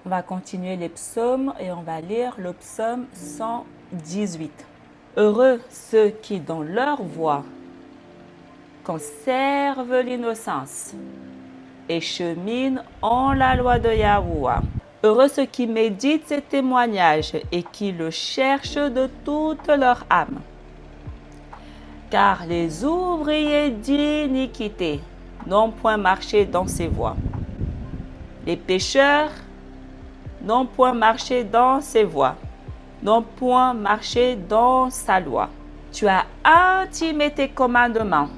On va continuer les psaumes et on va lire le psaume 118. Heureux ceux qui, dans leur voie, conservent l'innocence et cheminent en la loi de Yahuwah. Heureux ceux qui méditent ces témoignages et qui le cherchent de toute leur âme. Car les ouvriers d'iniquité n'ont point marché dans ses voies. Les pécheurs n'ont point marché dans ses voies, n'ont point marché dans sa loi. Tu as intimé tes commandements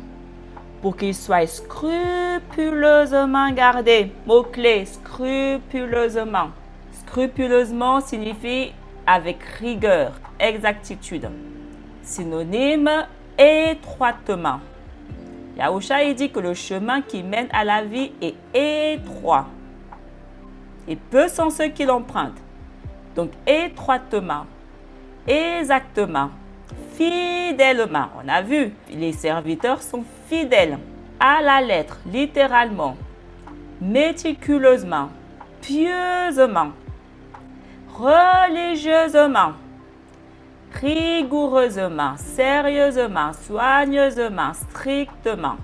pour qu'ils soient scrupuleusement gardés. Mot-clé, scrupuleusement. Scrupuleusement signifie avec rigueur, exactitude. Synonyme, étroitement. Yahusha, il dit que le chemin qui mène à la vie est étroit. Et peu sont ceux qui l'empruntent. Donc, étroitement, exactement, fidèlement. On a vu, les serviteurs sont fidèles à la lettre, littéralement, méticuleusement, pieusement, religieusement, rigoureusement, sérieusement, soigneusement, strictement.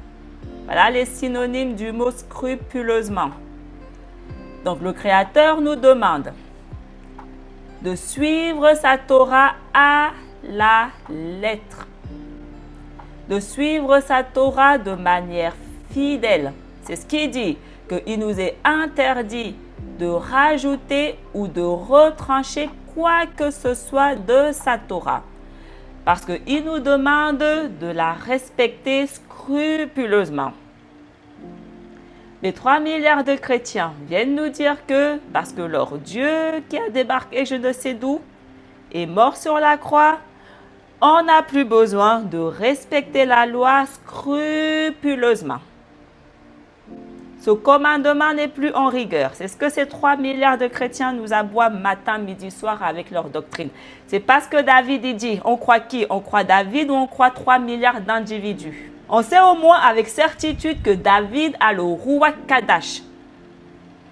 Voilà les synonymes du mot scrupuleusement. Donc le Créateur nous demande de suivre sa Torah à la lettre. De suivre sa Torah de manière fidèle. C'est ce qu'il dit, qu'il nous est interdit de rajouter ou de retrancher quoi que ce soit de sa Torah. Parce qu'il nous demande de la respecter scrupuleusement. Les 3 milliards de chrétiens viennent nous dire que, parce que leur Dieu qui a débarqué je ne sais d'où, est mort sur la croix, on n'a plus besoin de respecter la loi scrupuleusement. Ce commandement n'est plus en rigueur. C'est ce que ces 3 milliards de chrétiens nous aboient matin, midi, soir avec leur doctrine. C'est parce que David dit, on croit qui? On croit David ou on croit 3 milliards d'individus? On sait au moins avec certitude que David a le Ruach Kadash.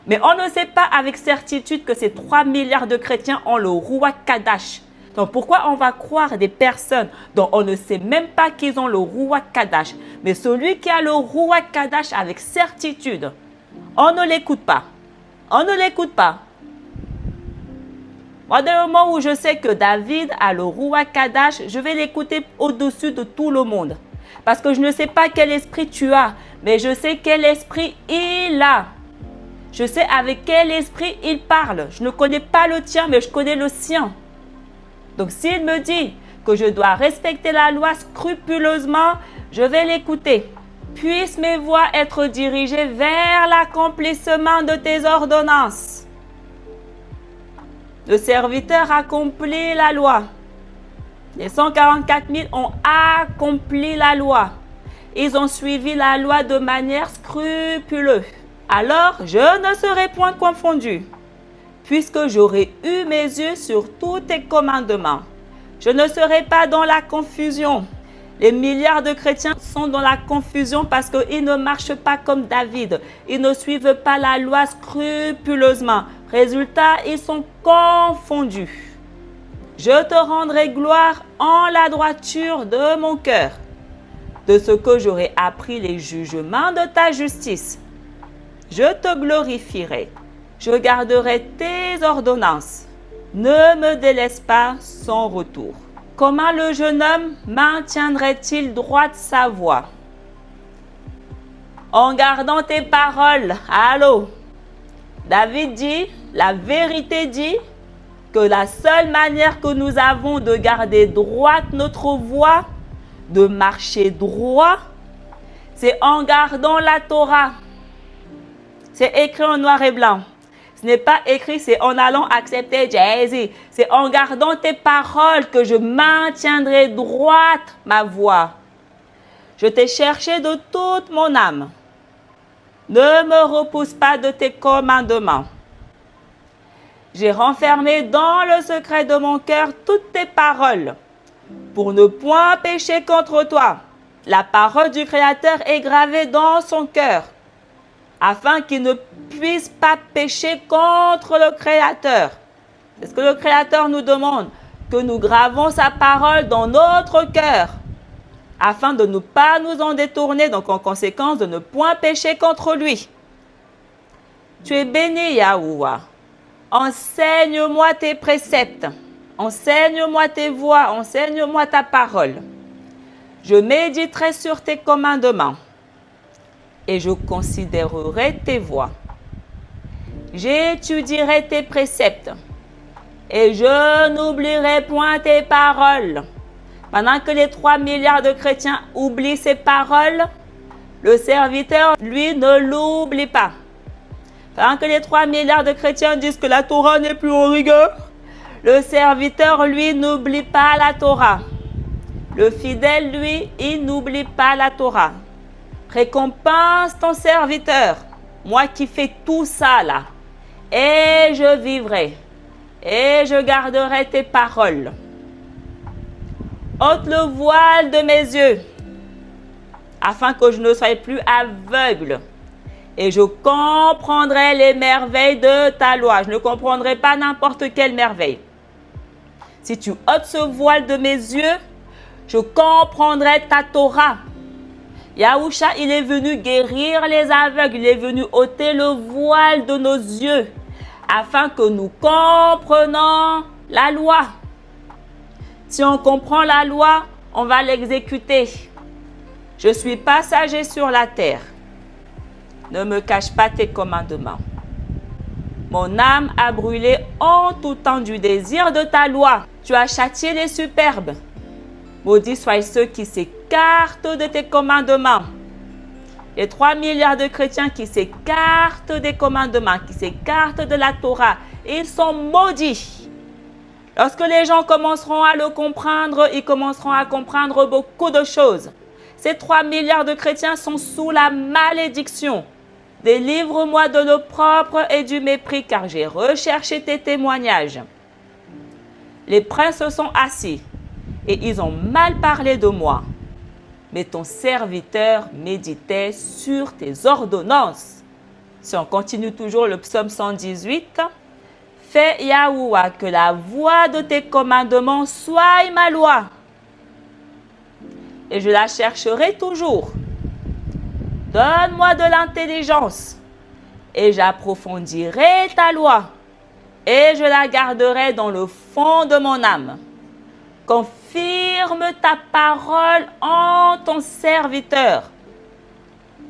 Mais on ne sait pas avec certitude que ces 3 milliards de chrétiens ont le Ruach Kadash. Donc pourquoi on va croire des personnes dont on ne sait même pas qu'ils ont le Ruach Kadash? Mais celui qui a le Ruach Kadash avec certitude, on ne l'écoute pas. On ne l'écoute pas. Moi, dès le moment où je sais que David a le Ruach Kadash, je vais l'écouter au-dessus de tout le monde. Parce que je ne sais pas quel esprit tu as, mais je sais quel esprit il a. Je sais avec quel esprit il parle. Je ne connais pas le tien, mais je connais le sien. Donc s'il me dit que je dois respecter la loi scrupuleusement, je vais l'écouter. Puissent mes voies être dirigées vers l'accomplissement de tes ordonnances. Le serviteur accomplit la loi. Les 144 000 ont accompli la loi. Ils ont suivi la loi de manière scrupuleuse. Alors, je ne serai point confondu, puisque j'aurai eu mes yeux sur tous tes commandements. Je ne serai pas dans la confusion. Les milliards de chrétiens sont dans la confusion parce qu'ils ne marchent pas comme David. Ils ne suivent pas la loi scrupuleusement. Résultat, ils sont confondus. Je te rendrai gloire en la droiture de mon cœur, de ce que j'aurai appris les jugements de ta justice. Je te glorifierai. Je garderai tes ordonnances. Ne me délaisse pas sans retour. Comment le jeune homme maintiendrait-il droite sa voie? En gardant tes paroles. Allô? David dit, la vérité dit que la seule manière que nous avons de garder droite notre voie, de marcher droit, c'est en gardant la Torah. C'est écrit en noir et blanc. Ce n'est pas écrit, c'est en allant accepter Jésus. C'est en gardant tes paroles que je maintiendrai droite ma voie. Je t'ai cherché de toute mon âme. Ne me repousse pas de tes commandements. J'ai renfermé dans le secret de mon cœur toutes tes paroles, pour ne point pécher contre toi. La parole du Créateur est gravée dans son cœur. afin qu'ils ne puissent pas pécher contre le Créateur. C'est ce que le Créateur nous demande, que nous gravons sa parole dans notre cœur, afin de ne pas nous en détourner, donc en conséquence de ne point pécher contre lui. Tu es béni, Yahuwah. Enseigne-moi tes préceptes, enseigne-moi tes voies, enseigne-moi ta parole. Je méditerai sur tes commandements et je considérerai tes voies. J'étudierai tes préceptes et je n'oublierai point tes paroles. Pendant que les 3 milliards de chrétiens oublient ces paroles, le serviteur, lui, ne l'oublie pas. Pendant que les 3 milliards de chrétiens disent que la Torah n'est plus en rigueur, le serviteur, lui, n'oublie pas la Torah. Le fidèle, lui, il n'oublie pas la Torah. Récompense ton serviteur, moi qui fais tout ça là, et je vivrai, et je garderai tes paroles. Ôte le voile de mes yeux, afin que je ne sois plus aveugle. Et je comprendrai les merveilles de ta loi. Je ne comprendrai pas n'importe quelle merveille. Si tu ôtes ce voile de mes yeux, je comprendrai ta Torah. Yahusha, il est venu guérir les aveugles. Il est venu ôter le voile de nos yeux, afin que nous comprenions la loi. Si on comprend la loi, on va l'exécuter. Je suis passager sur la terre. Ne me cache pas tes commandements. Mon âme a brûlé en tout temps du désir de ta loi. Tu as châtié les superbes. Maudits soient ceux qui s'écartent de tes commandements. Les 3 milliards de chrétiens qui s'écartent des commandements, qui s'écartent de la Torah, ils sont maudits. Lorsque les gens commenceront à le comprendre, ils commenceront à comprendre beaucoup de choses. Ces 3 milliards de chrétiens sont sous la malédiction. Délivre-moi de l'opprobre et du mépris, car j'ai recherché tes témoignages. Les princes se sont assis, et ils ont mal parlé de moi. Mais ton serviteur méditait sur tes ordonnances. Si on continue toujours le psaume 118, « Fais, Yahuwah, que la voix de tes commandements soit ma loi. Et je la chercherai toujours. Donne-moi de l'intelligence, et j'approfondirai ta loi, et je la garderai dans le fond de mon âme. Confirme ta parole en ton serviteur,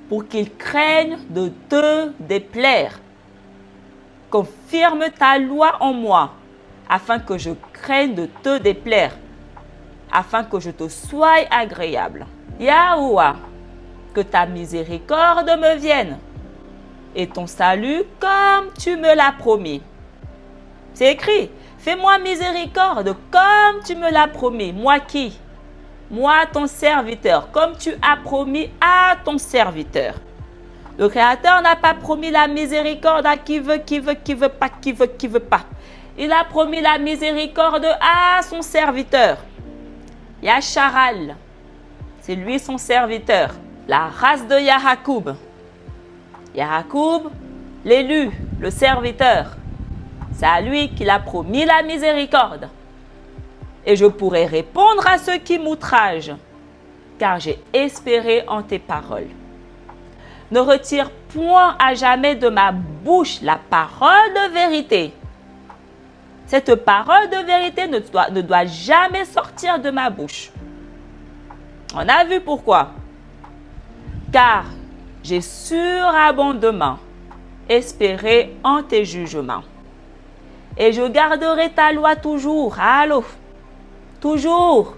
pour qu'il craigne de te déplaire. Confirme ta loi en moi, afin que je craigne de te déplaire, afin que je te sois agréable. Yahuwah, que ta miséricorde me vienne, et ton salut comme tu me l'as promis. C'est écrit, fais-moi miséricorde comme tu me l'as promis. Moi qui? Moi ton serviteur, comme tu as promis à ton serviteur. Le Créateur n'a pas promis la miséricorde à qui veut pas. Il a promis la miséricorde à son serviteur. Yasharal, c'est lui son serviteur. La race de Yahakoub. Yahakoub, l'élu, le serviteur. C'est à lui qu'il a promis la miséricorde. Et je pourrai répondre à ceux qui m'outragent, car j'ai espéré en tes paroles. Ne retire point à jamais de ma bouche la parole de vérité. Cette parole de vérité ne doit jamais sortir de ma bouche. On a vu pourquoi. Car j'ai surabondamment espéré en tes jugements. Et je garderai ta loi toujours. Allô? Toujours.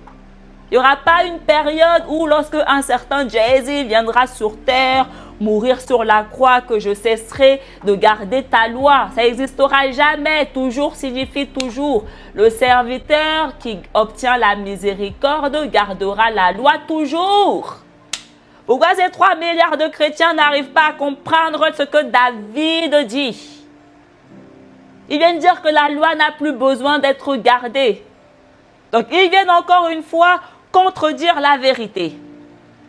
Il n'y aura pas une période où lorsque un certain Jésus viendra sur terre, mourir sur la croix, que je cesserai de garder ta loi. Ça n'existera jamais. Toujours signifie toujours. Le serviteur qui obtient la miséricorde gardera la loi toujours. Pourquoi ces 3 milliards de chrétiens n'arrivent pas à comprendre ce que David dit? Ils viennent dire que la loi n'a plus besoin d'être gardée. Donc ils viennent encore une fois contredire la vérité.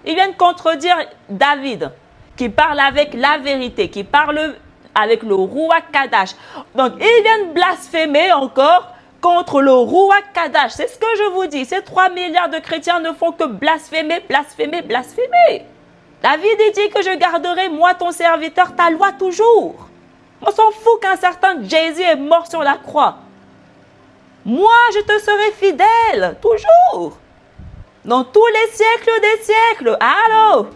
Ils viennent contredire David. qui parle avec la vérité, qui parle avec le Ruach Kadash. Donc, ils viennent blasphémer encore contre le Ruach Kadash. C'est ce que je vous dis. Ces 3 milliards de chrétiens ne font que blasphémer, blasphémer, blasphémer. David dit que je garderai, moi ton serviteur, ta loi toujours. On s'en fout qu'un certain Jésus est mort sur la croix. Moi, je te serai fidèle, toujours. Dans tous les siècles des siècles. Allô?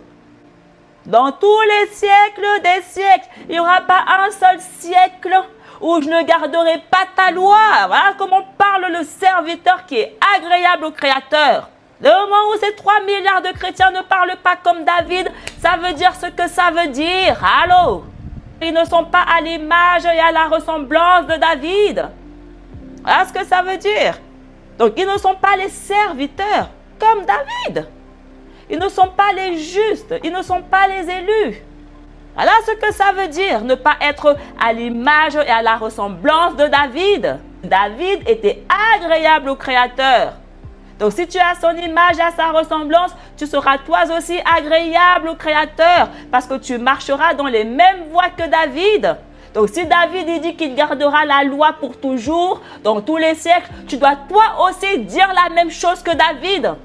Dans tous les siècles des siècles. Il n'y aura pas un seul siècle où je ne garderai pas ta loi. Voilà comment parle le serviteur qui est agréable au Créateur. Le moment où ces 3 milliards de chrétiens ne parlent pas comme David, ça veut dire ce que ça veut dire. Allô? Ils ne sont pas à l'image et à la ressemblance de David. Voilà ce que ça veut dire. Donc, ils ne sont pas les serviteurs comme David. Ils ne sont pas les justes. Ils ne sont pas les élus. Voilà ce que ça veut dire, ne pas être à l'image et à la ressemblance de David. David était agréable au Créateur. Donc, si tu as son image et à sa ressemblance, tu seras toi aussi agréable au Créateur parce que tu marcheras dans les mêmes voies que David. Donc, si David il dit qu'il gardera la loi pour toujours, dans tous les siècles, tu dois toi aussi dire la même chose que David.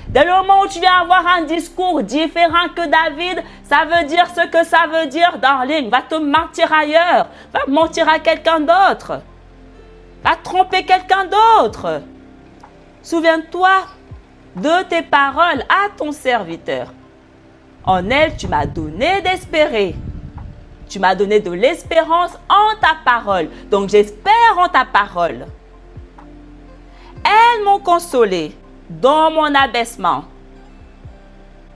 Dès le moment où tu viens avoir un discours différent que David, ça veut dire ce que ça veut dire, darling. Va te mentir ailleurs. Va mentir à quelqu'un d'autre. Va tromper quelqu'un d'autre. Souviens-toi de tes paroles à ton serviteur. En elles, tu m'as donné d'espérer. Tu m'as donné de l'espérance en ta parole. Donc, j'espère en ta parole. Elles m'ont consolé dans mon abaissement.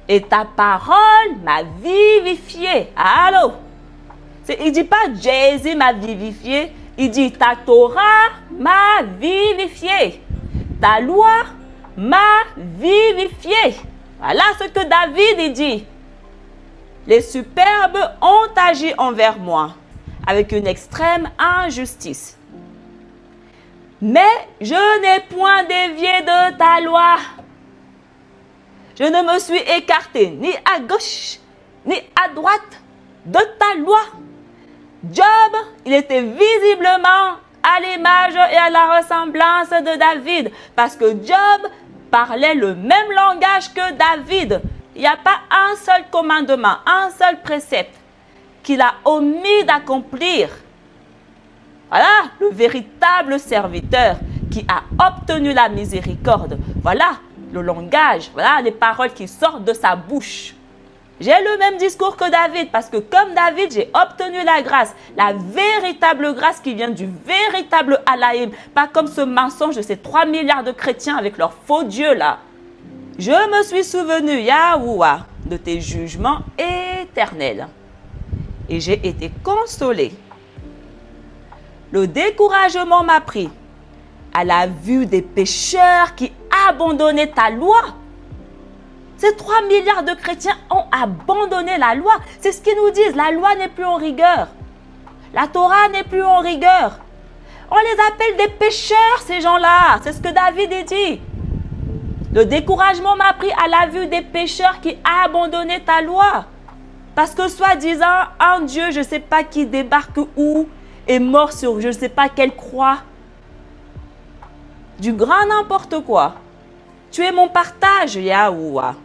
Et ta parole m'a vivifié. Allô? Il ne dit pas Jésus m'a vivifié. Il dit ta Torah m'a vivifié. Ta loi m'a vivifié. Voilà ce que David dit. Les superbes ont agi envers moi avec une extrême injustice. Mais je n'ai point dévié de ta loi. Je ne me suis écarté ni à gauche ni à droite de ta loi. Job, il était visiblement à l'image et à la ressemblance de David parce que Job parlait le même langage que David. Il n'y a pas un seul commandement, un seul précepte qu'il a omis d'accomplir. Voilà le véritable serviteur qui a obtenu la miséricorde. Voilà le langage, voilà les paroles qui sortent de sa bouche. J'ai le même discours que David parce que comme David, j'ai obtenu la grâce, la véritable grâce qui vient du véritable Alaïm. Pas comme ce mensonge de ces 3 milliards de chrétiens avec leurs faux dieux là. Je me suis souvenu, Yahuwah, de tes jugements éternels et j'ai été consolé. Le découragement m'a pris à la vue des pécheurs qui abandonnaient ta loi. Ces 3 milliards de chrétiens ont abandonné la loi. C'est ce qu'ils nous disent. La loi n'est plus en rigueur. La Torah n'est plus en rigueur. On les appelle des pécheurs, ces gens-là. C'est ce que David dit. Le découragement m'a pris à la vue des pécheurs qui abandonnaient ta loi. Parce que soi-disant, un Dieu, je ne sais pas qui débarque où, est mort sur je ne sais pas quelle croix. Du grand n'importe quoi. Tu es mon partage, Yahuwah.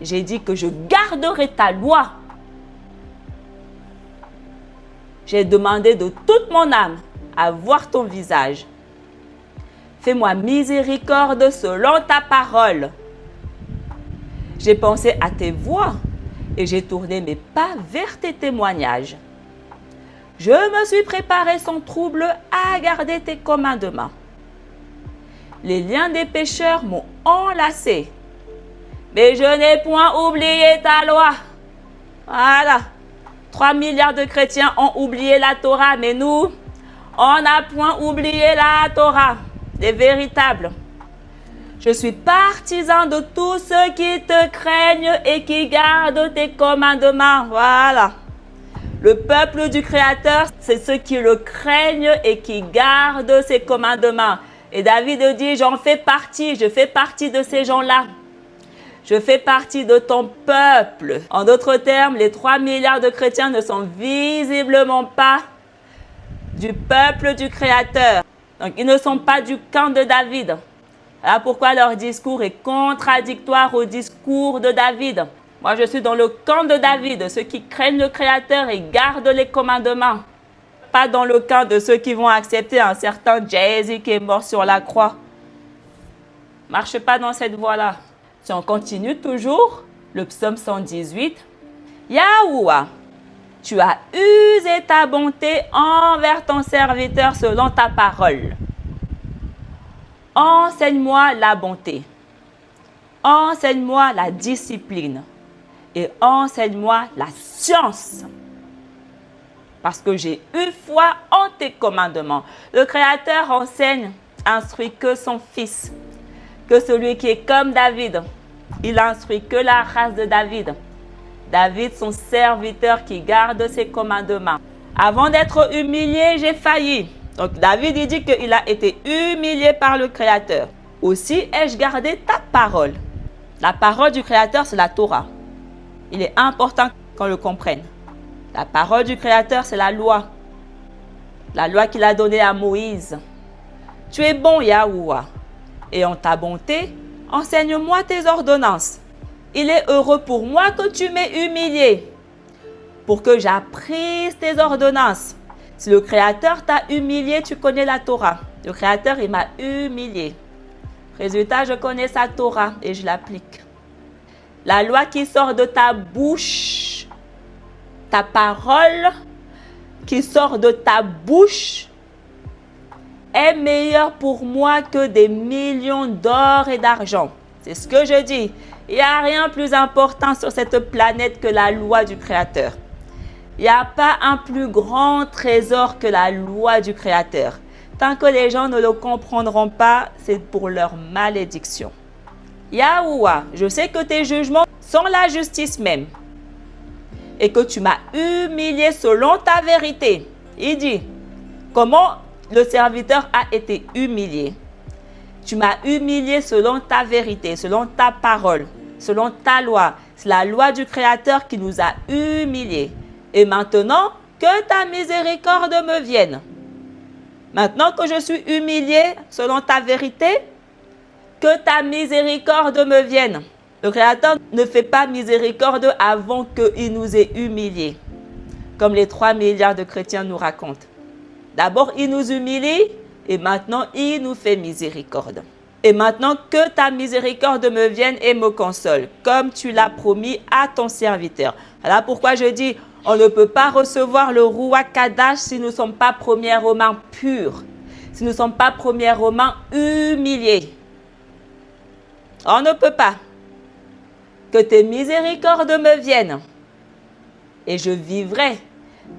J'ai dit que je garderai ta loi. J'ai demandé de toute mon âme à voir ton visage. Fais-moi miséricorde selon ta parole. J'ai pensé à tes voies et j'ai tourné mes pas vers tes témoignages. Je me suis préparé sans trouble à garder tes commandements. Les liens des pécheurs m'ont enlacé, mais je n'ai point oublié ta loi. Voilà. 3 milliards de chrétiens ont oublié la Torah, mais nous, on n'a point oublié la Torah, des véritables. Je suis partisan de tous ceux qui te craignent et qui gardent tes commandements. Voilà. Le peuple du Créateur, c'est ceux qui le craignent et qui gardent ses commandements. Et David dit, j'en fais partie, je fais partie de ces gens-là. Je fais partie de ton peuple. En d'autres termes, les 3 milliards de chrétiens ne sont visiblement pas du peuple du Créateur. Donc, ils ne sont pas du camp de David. Voilà pourquoi leur discours est contradictoire au discours de David. Moi, je suis dans le camp de David, ceux qui craignent le Créateur et gardent les commandements. Pas dans le camp de ceux qui vont accepter un certain Jésus qui est mort sur la croix. Marche pas dans cette voie-là. Si on continue toujours, le psaume 118, Yahuwah, tu as usé ta bonté envers ton serviteur selon ta parole. Enseigne-moi la bonté. Enseigne-moi la discipline. Et enseigne-moi la science. Parce que j'ai eu foi en tes commandements. Le Créateur enseigne, instruit que son Fils, que celui qui est comme David. Il instruit que la race de David. David, son serviteur qui garde ses commandements. Avant d'être humilié, j'ai failli. Donc David, il dit qu'il a été humilié par le Créateur. Aussi, ai-je gardé ta parole. La parole du Créateur, c'est la Torah. Il est important qu'on le comprenne. La parole du Créateur, c'est la loi. La loi qu'il a donnée à Moïse. Tu es bon, Yahuwah. Et en ta bonté, enseigne-moi tes ordonnances. Il est heureux pour moi que tu m'aies humilié, pour que j'apprisse tes ordonnances. Si le Créateur t'a humilié, tu connais la Torah. Le Créateur, il m'a humilié. Résultat, je connais sa Torah et je l'applique. La loi qui sort de ta bouche, ta parole qui sort de ta bouche est meilleure pour moi que des millions d'or et d'argent. C'est ce que je dis. Il n'y a rien de plus important sur cette planète que la loi du Créateur. Il n'y a pas un plus grand trésor que la loi du Créateur. Tant que les gens ne le comprendront pas, c'est pour leur malédiction. Yahuwah, je sais que tes jugements sont la justice même et que tu m'as humilié selon ta vérité. Il dit, comment le serviteur a été humilié? Tu m'as humilié selon ta vérité, selon ta parole, selon ta loi. C'est la loi du Créateur qui nous a humiliés. Et maintenant, que ta miséricorde me vienne. Maintenant que je suis humilié selon ta vérité, que ta miséricorde me vienne. Le Créateur ne fait pas miséricorde avant qu'il nous ait humiliés, comme les 3 milliards de chrétiens nous racontent. D'abord, il nous humilie et maintenant, il nous fait miséricorde. Et maintenant, que ta miséricorde me vienne et me console, comme tu l'as promis à ton serviteur. Voilà pourquoi je dis, on ne peut pas recevoir le Ruach Kadash si nous ne sommes pas premièrement purs, si nous ne sommes pas premièrement humiliés. On ne peut pas. Que tes miséricordes me viennent et je vivrai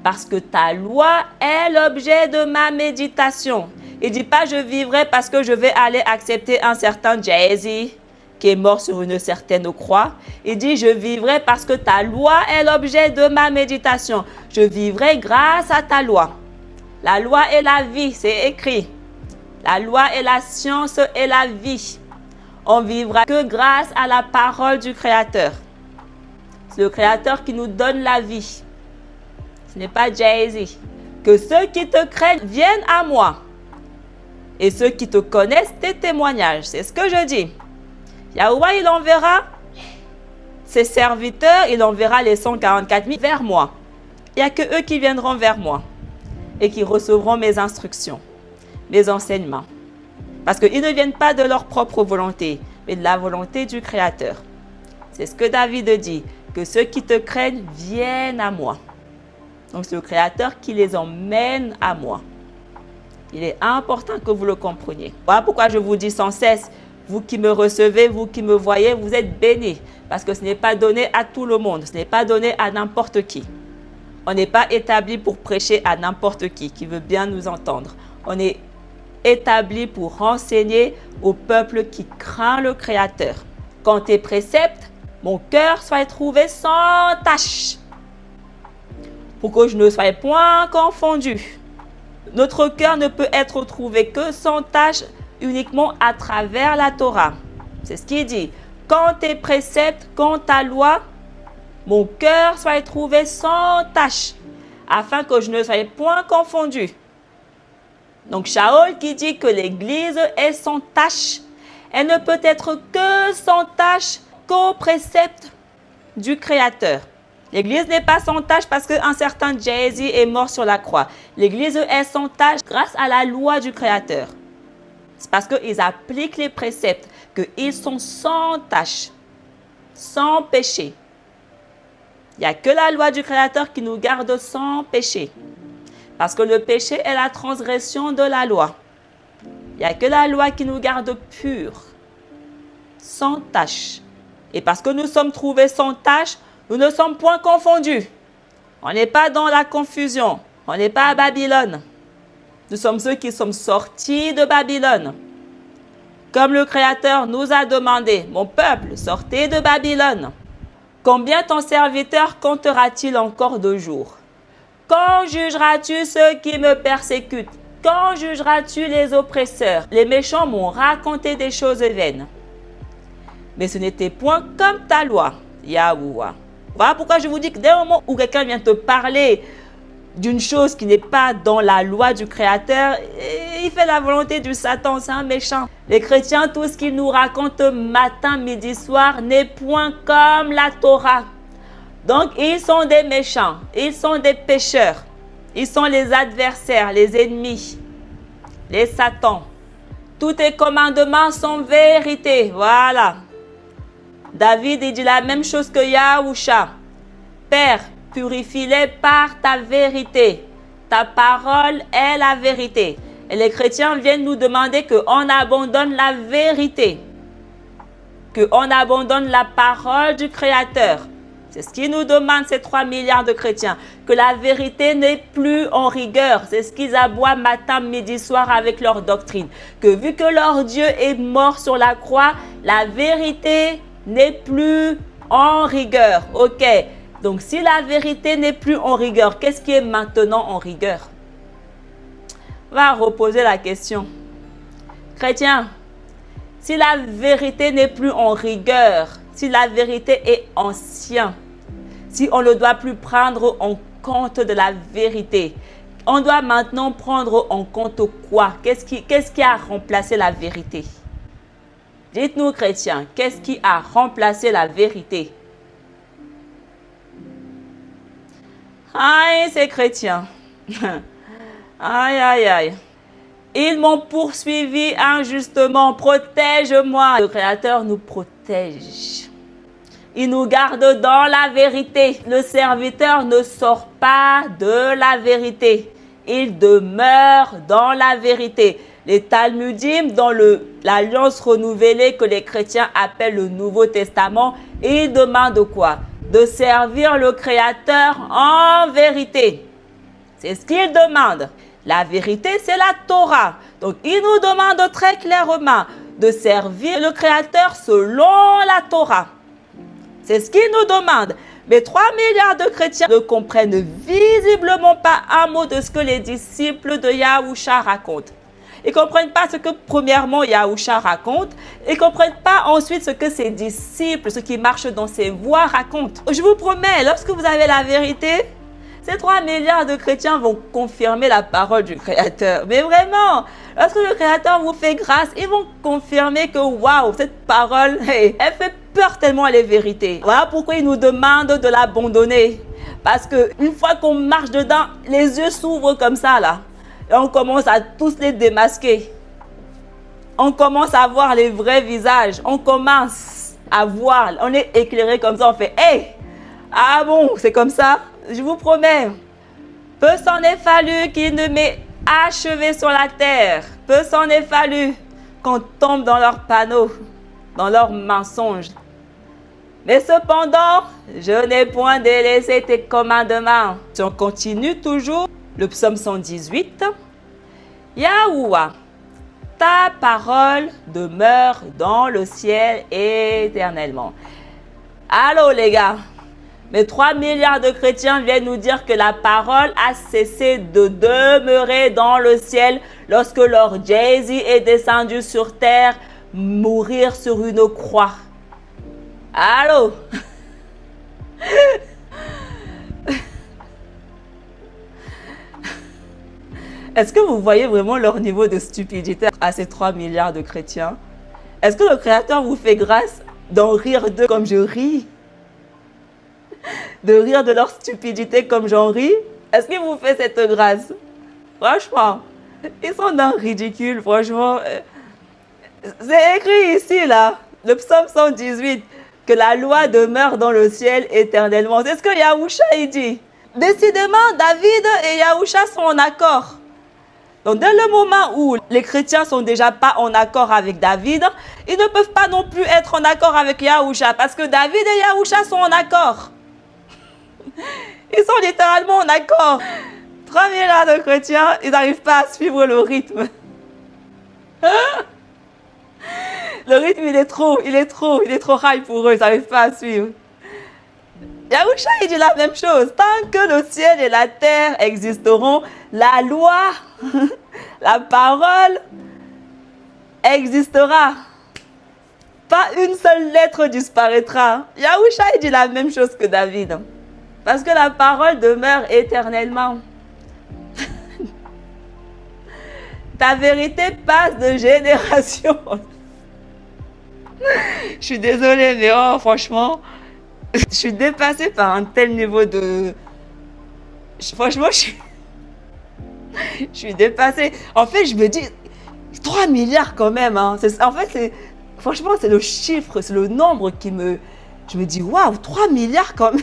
parce que ta loi est l'objet de ma méditation. Il ne dit pas je vivrai parce que je vais aller accepter un certain Jésus qui est mort sur une certaine croix. Il dit je vivrai parce que ta loi est l'objet de ma méditation. Je vivrai grâce à ta loi. La loi est la vie, c'est écrit. La loi est la science et la vie. On vivra que grâce à la parole du Créateur. C'est le Créateur qui nous donne la vie. Ce n'est pas Jésus. Que ceux qui te craignent viennent à moi. Et ceux qui te connaissent, tes témoignages. C'est ce que je dis. Yahuwah, il enverra ses serviteurs, il enverra les 144 000 vers moi. Il n'y a que eux qui viendront vers moi et qui recevront mes instructions, mes enseignements. Parce qu'ils ne viennent pas de leur propre volonté, mais de la volonté du Créateur. C'est ce que David dit, que ceux qui te craignent viennent à moi. Donc c'est le Créateur qui les emmène à moi. Il est important que vous le compreniez. Voilà pourquoi je vous dis sans cesse, vous qui me recevez, vous qui me voyez, vous êtes bénis. Parce que ce n'est pas donné à tout le monde, ce n'est pas donné à n'importe qui. On n'est pas établi pour prêcher à n'importe qui veut bien nous entendre. On est établi pour enseigner au peuple qui craint le Créateur. Quand tes préceptes, mon cœur soit trouvé sans tache, pour que je ne sois point confondu. Notre cœur ne peut être trouvé que sans tache uniquement à travers la Torah. C'est ce qu'il dit. quand tes préceptes, quand ta loi, mon cœur soit trouvé sans tache, afin que je ne sois point confondu. Donc Shaol qui dit que l'Église est sans tache, elle ne peut être que sans tache qu'au précepte du Créateur. L'Église n'est pas sans tache parce qu'un certain Jésus est mort sur la croix. L'Église est sans tache grâce à la loi du Créateur. C'est parce qu'ils appliquent les préceptes qu'ils sont sans tache, sans péché. Il n'y a que la loi du Créateur qui nous garde sans péché. Parce que le péché est la transgression de la loi. Il n'y a que la loi qui nous garde purs, sans tache. Et parce que nous sommes trouvés sans tache, nous ne sommes point confondus. On n'est pas dans la confusion. On n'est pas à Babylone. Nous sommes ceux qui sommes sortis de Babylone. Comme le Créateur nous a demandé, mon peuple, sortez de Babylone. Combien ton serviteur comptera-t-il encore de jours? Quand jugeras-tu ceux qui me persécutent? Quand jugeras-tu les oppresseurs? Les méchants m'ont raconté des choses vaines. Mais ce n'était point comme ta loi, Yahuwah. Voilà pourquoi je vous dis que dès le moment où quelqu'un vient te parler d'une chose qui n'est pas dans la loi du Créateur, il fait la volonté du Satan, c'est un méchant. Les chrétiens, tout ce qu'ils nous racontent matin, midi, soir, n'est point comme la Torah. Donc, ils sont des méchants, ils sont des pécheurs, ils sont les adversaires, les ennemis, les satans. Tous tes commandements sont vérité, voilà. David, il dit la même chose que Yahusha. Père, purifie-les par ta vérité. Ta parole est la vérité. Et les chrétiens viennent nous demander qu'on abandonne la vérité. Qu'on abandonne la parole du Créateur. C'est ce qu'ils nous demandent ces 3 milliards de chrétiens. Que la vérité n'est plus en rigueur. C'est ce qu'ils aboient matin, midi, soir avec leur doctrine. Que vu que leur Dieu est mort sur la croix, la vérité n'est plus en rigueur. Ok. Donc, si la vérité n'est plus en rigueur, qu'est-ce qui est maintenant en rigueur? On va reposer la question. Chrétien, si la vérité n'est plus en rigueur, si la vérité est ancienne, si on ne doit plus prendre en compte de la vérité, on doit maintenant prendre en compte quoi? Qu'est-ce qui a remplacé la vérité? Dites-nous, chrétiens, qu'est-ce qui a remplacé la vérité? Aïe, ces chrétiens. Aïe, aïe, aïe. Ils m'ont poursuivi injustement. Protège-moi. Le Créateur nous protège. Il nous garde dans la vérité. Le serviteur ne sort pas de la vérité. Il demeure dans la vérité. Les Talmudim, dans l'Alliance renouvelée que les chrétiens appellent le Nouveau Testament, ils demandent quoi? De servir le Créateur en vérité. C'est ce qu'ils demandent. La vérité, c'est la Torah. Donc, ils nous demandent très clairement de servir le Créateur selon la Torah. C'est ce qu'ils nous demandent. Mais 3 milliards de chrétiens ne comprennent visiblement pas un mot de ce que les disciples de Yahusha racontent. Ils ne comprennent pas ce que, premièrement, Yahusha raconte. Ils ne comprennent pas ensuite ce que ses disciples, ceux qui marchent dans ses voies, racontent. Je vous promets, lorsque vous avez la vérité, ces 3 milliards de chrétiens vont confirmer la parole du Créateur. Mais vraiment, lorsque le Créateur vous fait grâce, ils vont confirmer que, waouh, cette parole, hey, elle fait peur tellement elle est vérité. Voilà pourquoi ils nous demandent de l'abandonner. Parce qu'une fois qu'on marche dedans, les yeux s'ouvrent comme ça, là. Et on commence à tous les démasquer. On commence à voir les vrais visages. On commence à voir. On est éclairé comme ça. On fait, hey, ah bon, c'est comme ça? Je vous promets. Peu s'en est fallu qu'il ne m'ait achevé sur la terre. Peu s'en est fallu qu'on tombe dans leurs panneaux, dans leurs mensonges. Mais cependant, je n'ai point délaissé tes commandements. Si on continue toujours, le psaume 118. Yahuwah, ta parole demeure dans le ciel éternellement. Allô les gars, mais 3 milliards de chrétiens viennent nous dire que la parole a cessé de demeurer dans le ciel lorsque leur Jésus est descendu sur terre, mourir sur une croix. Allô? Est-ce que vous voyez vraiment leur niveau de stupidité à ces 3 milliards de chrétiens? Est-ce que le Créateur vous fait grâce d'en rire d'eux comme je ris? De rire de leur stupidité comme j'en ris? Est-ce qu'il vous fait cette grâce? Franchement, ils sont dans le ridicule, franchement. C'est écrit ici, là, le psaume 118, que la loi demeure dans le ciel éternellement. C'est ce que Yahusha il dit. Décidément, David et Yahusha sont en accord. Donc, dès le moment où les chrétiens sont déjà pas en accord avec David, ils ne peuvent pas non plus être en accord avec Yahusha, parce que David et Yahusha sont en accord. Ils sont littéralement en accord. 3 milliards de chrétiens, ils n'arrivent pas à suivre le rythme. Le rythme, il est trop high pour eux, ils n'arrivent pas à suivre. Yahusha, il dit la même chose. Tant que le ciel et la terre existeront, la loi, la parole existera. Pas une seule lettre disparaîtra. Yahusha, il dit la même chose que David. Parce que la parole demeure éternellement. Ta vérité passe de génération. Je suis désolée, mais oh, franchement, je suis dépassée par un tel niveau de... Franchement, je suis dépassée. En fait, je me dis, 3 milliards quand même. Hein. En fait, franchement, c'est le chiffre, c'est le nombre qui me... Je me dis, waouh, 3 milliards quand même.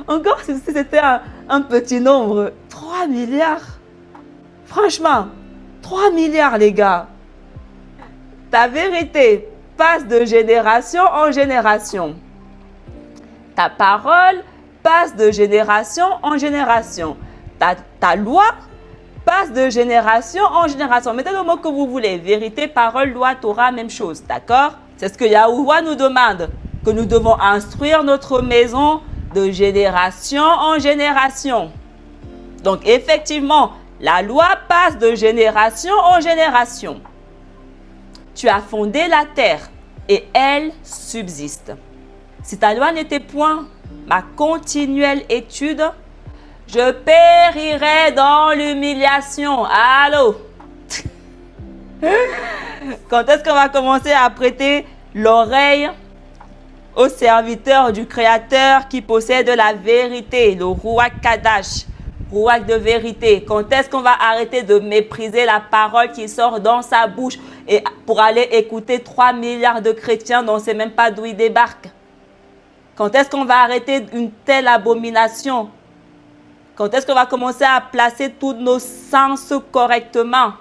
Encore si c'était un petit nombre. 3 milliards. Franchement, 3 milliards, les gars. Ta vérité passe de génération en génération. Ta parole passe de génération en génération. Ta loi passe de génération en génération. Mettez le mot que vous voulez. Vérité, parole, loi, Torah, même chose. D'accord? C'est ce que Yahuwah nous demande. Que nous devons instruire notre maison de génération en génération. Donc, effectivement, la loi passe de génération en génération. Tu as fondé la terre et elle subsiste. Si ta loi n'était point ma continuelle étude, je périrais dans l'humiliation. Allô? Quand est-ce qu'on va commencer à prêter l'oreille aux serviteurs du Créateur qui possède la vérité, le Ruach Kadash, Ruach de vérité? Quand est-ce qu'on va arrêter de mépriser la parole qui sort dans sa bouche et pour aller écouter 3 milliards de chrétiens dont on ne sait même pas d'où ils débarquent? Quand est-ce qu'on va arrêter une telle abomination? Quand est-ce qu'on va commencer à placer tous nos sens correctement?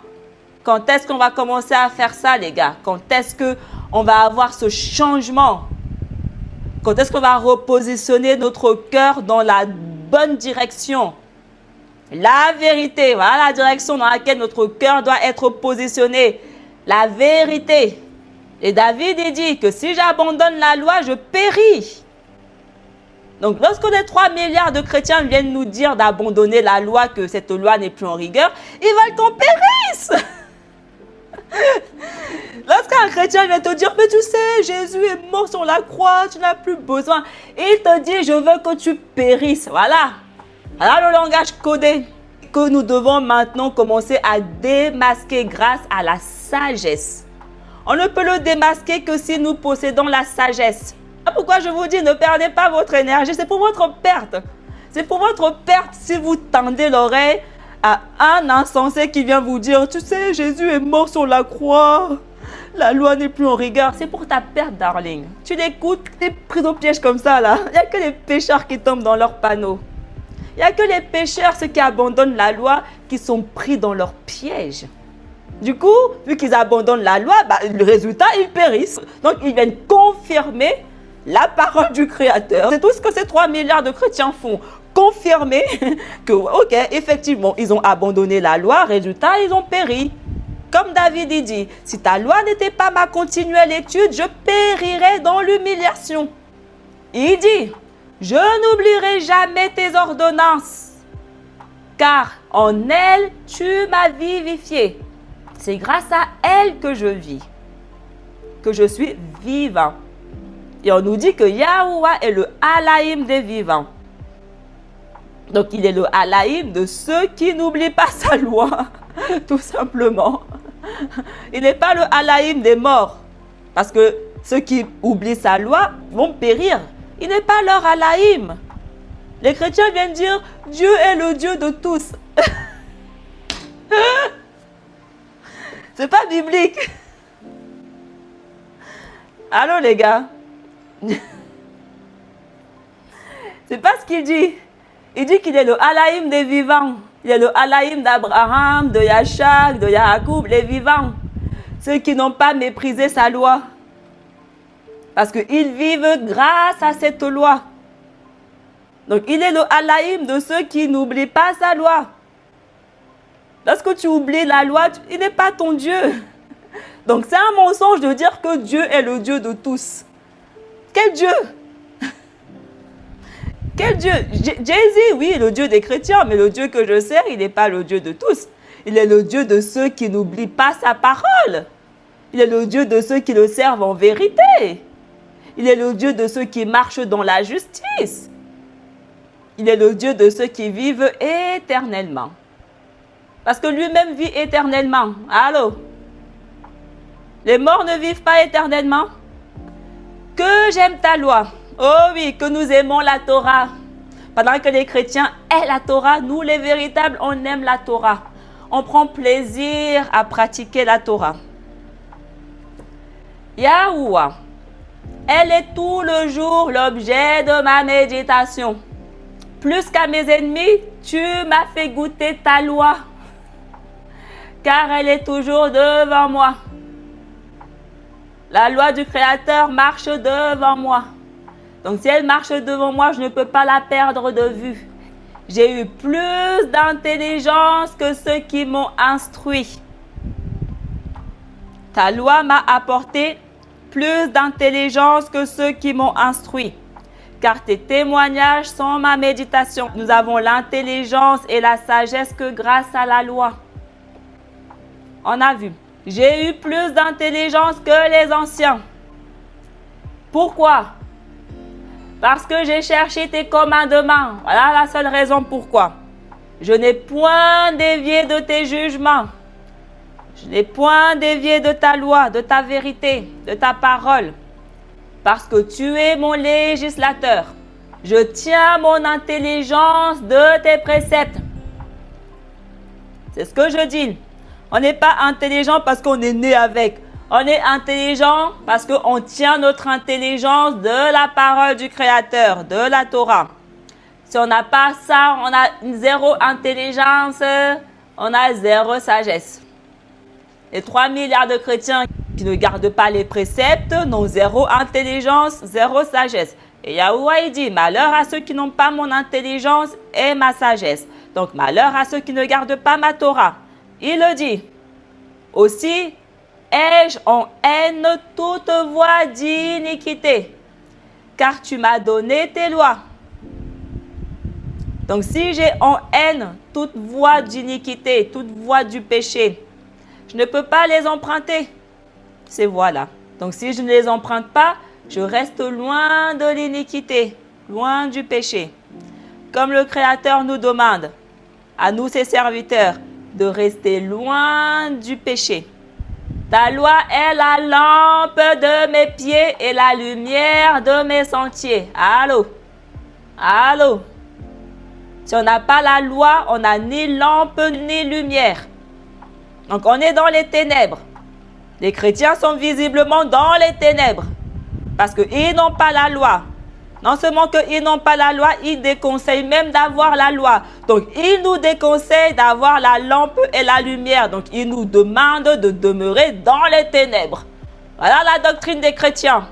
Quand est-ce qu'on va commencer à faire ça, les gars? Quand est-ce qu'on va avoir ce changement? Quand est-ce qu'on va repositionner notre cœur dans la bonne direction? La vérité, voilà la direction dans laquelle notre cœur doit être positionné. La vérité. Et David, il dit que si j'abandonne la loi, je péris. Donc, lorsque les 3 milliards de chrétiens viennent nous dire d'abandonner la loi, que cette loi n'est plus en rigueur, ils veulent qu'on périsse. Lorsqu'un chrétien vient te dire, mais tu sais, Jésus est mort sur la croix, tu n'as plus besoin. Et il te dit, je veux que tu périsses. Voilà. Voilà le langage codé que nous devons maintenant commencer à démasquer grâce à la sagesse. On ne peut le démasquer que si nous possédons la sagesse. Pourquoi je vous dis, ne perdez pas votre énergie, c'est pour votre perte. C'est pour votre perte si vous tendez l'oreille à un insensé qui vient vous dire, tu sais, Jésus est mort sur la croix, la loi n'est plus en rigueur. C'est pour ta perte, darling. Tu l'écoutes, tu es pris au piège comme ça, là. Il n'y a que les pécheurs qui tombent dans leurs panneaux. Il n'y a que les pécheurs, ceux qui abandonnent la loi, qui sont pris dans leur piège. Du coup, vu qu'ils abandonnent la loi, le résultat, ils périssent. Donc, ils viennent confirmer la parole du Créateur. C'est tout ce que ces 3 milliards de chrétiens font. Confirmer que, ok, effectivement, ils ont abandonné la loi. Résultat, ils ont péri. Comme David il dit, si ta loi n'était pas ma continuelle étude, je périrais dans l'humiliation. Il dit, je n'oublierai jamais tes ordonnances, car en elles, tu m'as vivifié. C'est grâce à elles que je vis. que je suis vivant. Et on nous dit que Yahuwah est le Alaïm des vivants. Donc, il est le Alaïm de ceux qui n'oublient pas sa loi, tout simplement. Il n'est pas le Alaïm des morts, parce que ceux qui oublient sa loi vont périr. Il n'est pas leur Alaïm. Les chrétiens viennent dire, Dieu est le Dieu de tous. C'est pas biblique. Allô les gars? C'est pas ce qu'il dit. Il dit qu'il est le Alaïm des vivants. Il est le Alaïm d'Abraham, de Yachak, de Yacoub, les vivants. Ceux qui n'ont pas méprisé sa loi. Parce qu'ils vivent grâce à cette loi. Donc il est le Alaïm de ceux qui n'oublient pas sa loi. Lorsque tu oublies la loi, il n'est pas ton Dieu. Donc c'est un mensonge de dire que Dieu est le Dieu de tous. Quel Dieu? Quel Dieu? Jésus, oui, le Dieu des chrétiens, mais le Dieu que je sers, il n'est pas le Dieu de tous. Il est le Dieu de ceux qui n'oublient pas sa parole. Il est le Dieu de ceux qui le servent en vérité. Il est le Dieu de ceux qui marchent dans la justice. Il est le Dieu de ceux qui vivent éternellement. Parce que lui-même vit éternellement. Allô? Les morts ne vivent pas éternellement. Que j'aime ta loi. Oh oui, que nous aimons la Torah. Pendant que les chrétiens aiment la Torah, nous les véritables, on aime la Torah. On prend plaisir à pratiquer la Torah. Yahuwah, elle est tout le jour l'objet de ma méditation. Plus qu'à mes ennemis, tu m'as fait goûter ta loi, car elle est toujours devant moi. La loi du Créateur marche devant moi. Donc si elle marche devant moi, je ne peux pas la perdre de vue. J'ai eu plus d'intelligence que ceux qui m'ont instruit. Ta loi m'a apporté plus d'intelligence que ceux qui m'ont instruit. Car tes témoignages sont ma méditation. Nous avons l'intelligence et la sagesse que grâce à la loi. On a vu. J'ai eu plus d'intelligence que les anciens. Pourquoi? Parce que j'ai cherché tes commandements. Voilà la seule raison pourquoi. Je n'ai point dévié de tes jugements. Je n'ai point dévié de ta loi, de ta vérité, de ta parole. Parce que tu es mon législateur. Je tiens mon intelligence de tes préceptes. C'est ce que je dis. On n'est pas intelligent parce qu'on est né avec. On est intelligent parce qu'on tient notre intelligence de la parole du Créateur, de la Torah. Si on n'a pas ça, on a zéro intelligence, on a zéro sagesse. Les 3 milliards de chrétiens qui ne gardent pas les préceptes n'ont zéro intelligence, zéro sagesse. Et Yahuwah il dit, malheur à ceux qui n'ont pas mon intelligence et ma sagesse. Donc malheur à ceux qui ne gardent pas ma Torah. Il le dit. Aussi, ai-je en haine toute voie d'iniquité, car tu m'as donné tes lois. Donc si j'ai en haine toute voie d'iniquité, toute voie du péché, je ne peux pas les emprunter, ces voies-là. Donc si je ne les emprunte pas, je reste loin de l'iniquité, loin du péché. Comme le Créateur nous demande, à nous ses serviteurs, de rester loin du péché. Ta loi est la lampe de mes pieds et la lumière de mes sentiers. Allô? Allô? Si on n'a pas la loi, on n'a ni lampe ni lumière. Donc on est dans les ténèbres. Les chrétiens sont visiblement dans les ténèbres. Parce qu'ils n'ont pas la loi. Non seulement qu'ils n'ont pas la loi, ils déconseillent même d'avoir la loi. Donc, ils nous déconseillent d'avoir la lampe et la lumière. Donc, ils nous demandent de demeurer dans les ténèbres. Voilà la doctrine des chrétiens.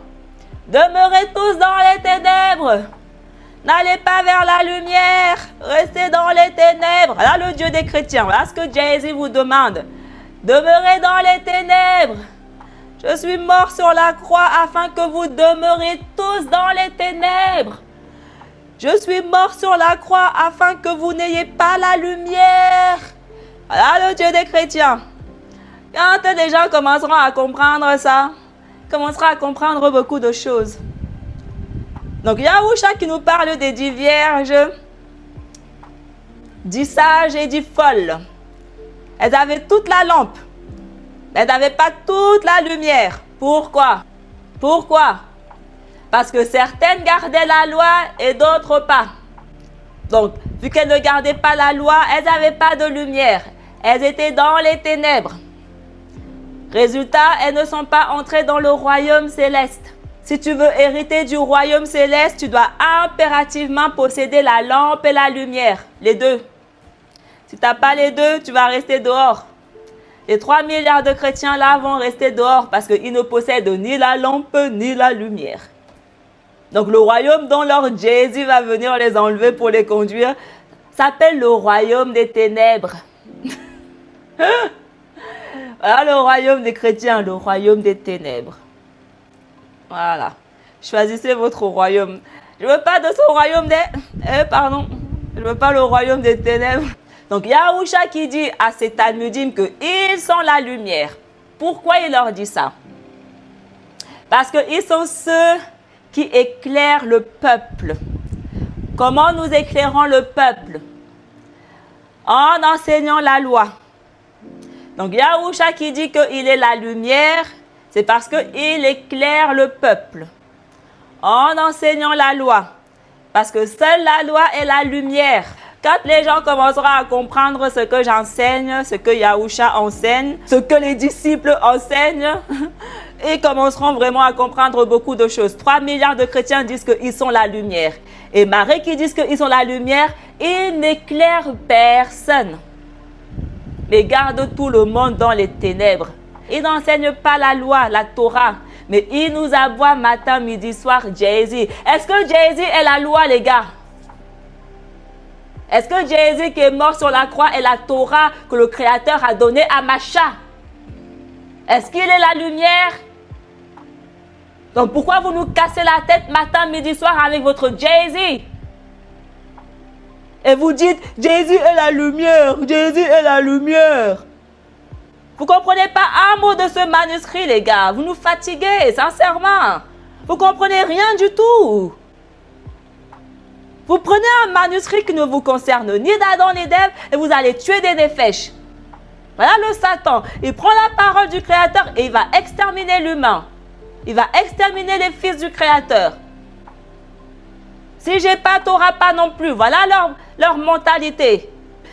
Demeurez tous dans les ténèbres. N'allez pas vers la lumière. Restez dans les ténèbres. Voilà le Dieu des chrétiens. Voilà ce que Jésus vous demande. Demeurez dans les ténèbres. Je suis mort sur la croix afin que vous demeuriez tous dans les ténèbres. Je suis mort sur la croix afin que vous n'ayez pas la lumière. Voilà le Dieu des chrétiens. Quand les gens commenceront à comprendre ça, commencera à comprendre beaucoup de choses. Donc, Yahusha qui nous parle des 10 vierges, 10 sages et 10 folles. Elles avaient toute la lampe. Mais elles n'avaient pas toute la lumière. Pourquoi? Pourquoi? Parce que certaines gardaient la loi et d'autres pas. Donc, vu qu'elles ne gardaient pas la loi, elles n'avaient pas de lumière. Elles étaient dans les ténèbres. Résultat, elles ne sont pas entrées dans le royaume céleste. Si tu veux hériter du royaume céleste, tu dois impérativement posséder la lampe et la lumière. Les deux. Si tu n'as pas les deux, tu vas rester dehors. Les 3 milliards de chrétiens là vont rester dehors parce qu'ils ne possèdent ni la lampe ni la lumière. Donc le royaume dont leur Jésus va venir les enlever pour les conduire s'appelle le royaume des ténèbres. Voilà le royaume des chrétiens, le royaume des ténèbres. Voilà. Choisissez votre royaume. Je ne veux pas de ce royaume des... Je ne veux pas le royaume des ténèbres. Donc Yahusha qui dit à ces Talmudim qu'ils sont la lumière. Pourquoi il leur dit ça? Parce qu'ils sont ceux qui éclairent le peuple. Comment nous éclairons le peuple? En enseignant la loi. Donc Yahusha qui dit qu'il est la lumière, c'est parce qu'il éclaire le peuple. En enseignant la loi. Parce que seule la loi est la lumière. Quand les gens commenceront à comprendre ce que j'enseigne, ce que Yahusha enseigne, ce que les disciples enseignent, ils commenceront vraiment à comprendre beaucoup de choses. 3 milliards de chrétiens disent qu'ils sont la lumière. Et Marie qui disent qu'ils sont la lumière, ils n'éclairent personne. Mais gardent tout le monde dans les ténèbres. Ils n'enseignent pas la loi, la Torah. Mais ils nous aboient matin, midi, soir, Jésus. Est-ce que Jésus est la loi, les gars? Est-ce que Jésus qui est mort sur la croix est la Torah que le Créateur a donnée à Macha? Est-ce qu'il est la lumière? Donc pourquoi vous nous cassez la tête matin, midi, soir avec votre Jésus? Et vous dites, Jésus est la lumière, Jésus est la lumière. Vous ne comprenez pas un mot de ce manuscrit, les gars. Vous nous fatiguez, sincèrement. Vous ne comprenez rien du tout. Vous prenez un manuscrit qui ne vous concerne ni d'Adam ni d'Ève et vous allez tuer des néphèches. Voilà le Satan. Il prend la parole du Créateur et il va exterminer l'humain. Il va exterminer les fils du Créateur. Si j'ai pas, tu n'auras pas non plus. Voilà leur mentalité.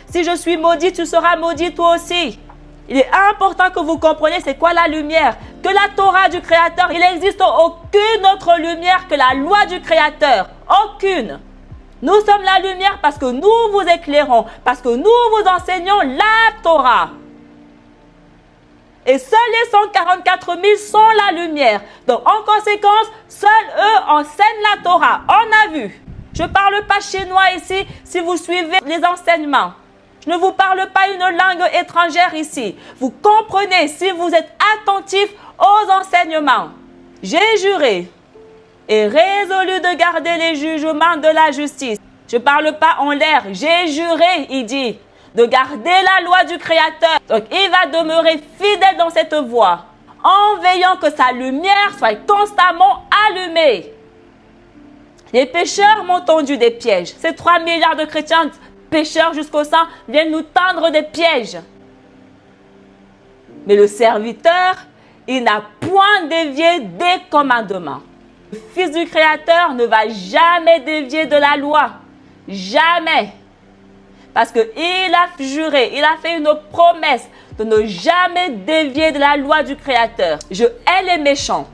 Si je suis maudit, tu seras maudit toi aussi. Il est important que vous compreniez c'est quoi la lumière. Que la Torah du Créateur, il n'existe aucune autre lumière que la loi du Créateur. Aucune. Nous sommes la lumière parce que nous vous éclairons, parce que nous vous enseignons la Torah. Et seuls les 144 000 sont la lumière. Donc en conséquence, seuls eux enseignent la Torah. On a vu. Je ne parle pas chinois ici si vous suivez les enseignements. Je ne vous parle pas une langue étrangère ici. Vous comprenez si vous êtes attentifs aux enseignements. J'ai juré et résolu de garder les jugements de la justice. Je ne parle pas en l'air. J'ai juré, il dit, de garder la loi du Créateur. Donc, il va demeurer fidèle dans cette voie, en veillant que sa lumière soit constamment allumée. Les pécheurs m'ont tendu des pièges. Ces 3 milliards de chrétiens pécheurs jusqu'au sang viennent nous tendre des pièges. Mais le serviteur, il n'a point dévié des commandements. Le Fils du Créateur ne va jamais dévier de la loi. Jamais. Parce qu'il a juré, il a fait une promesse de ne jamais dévier de la loi du Créateur. Je hais les méchants.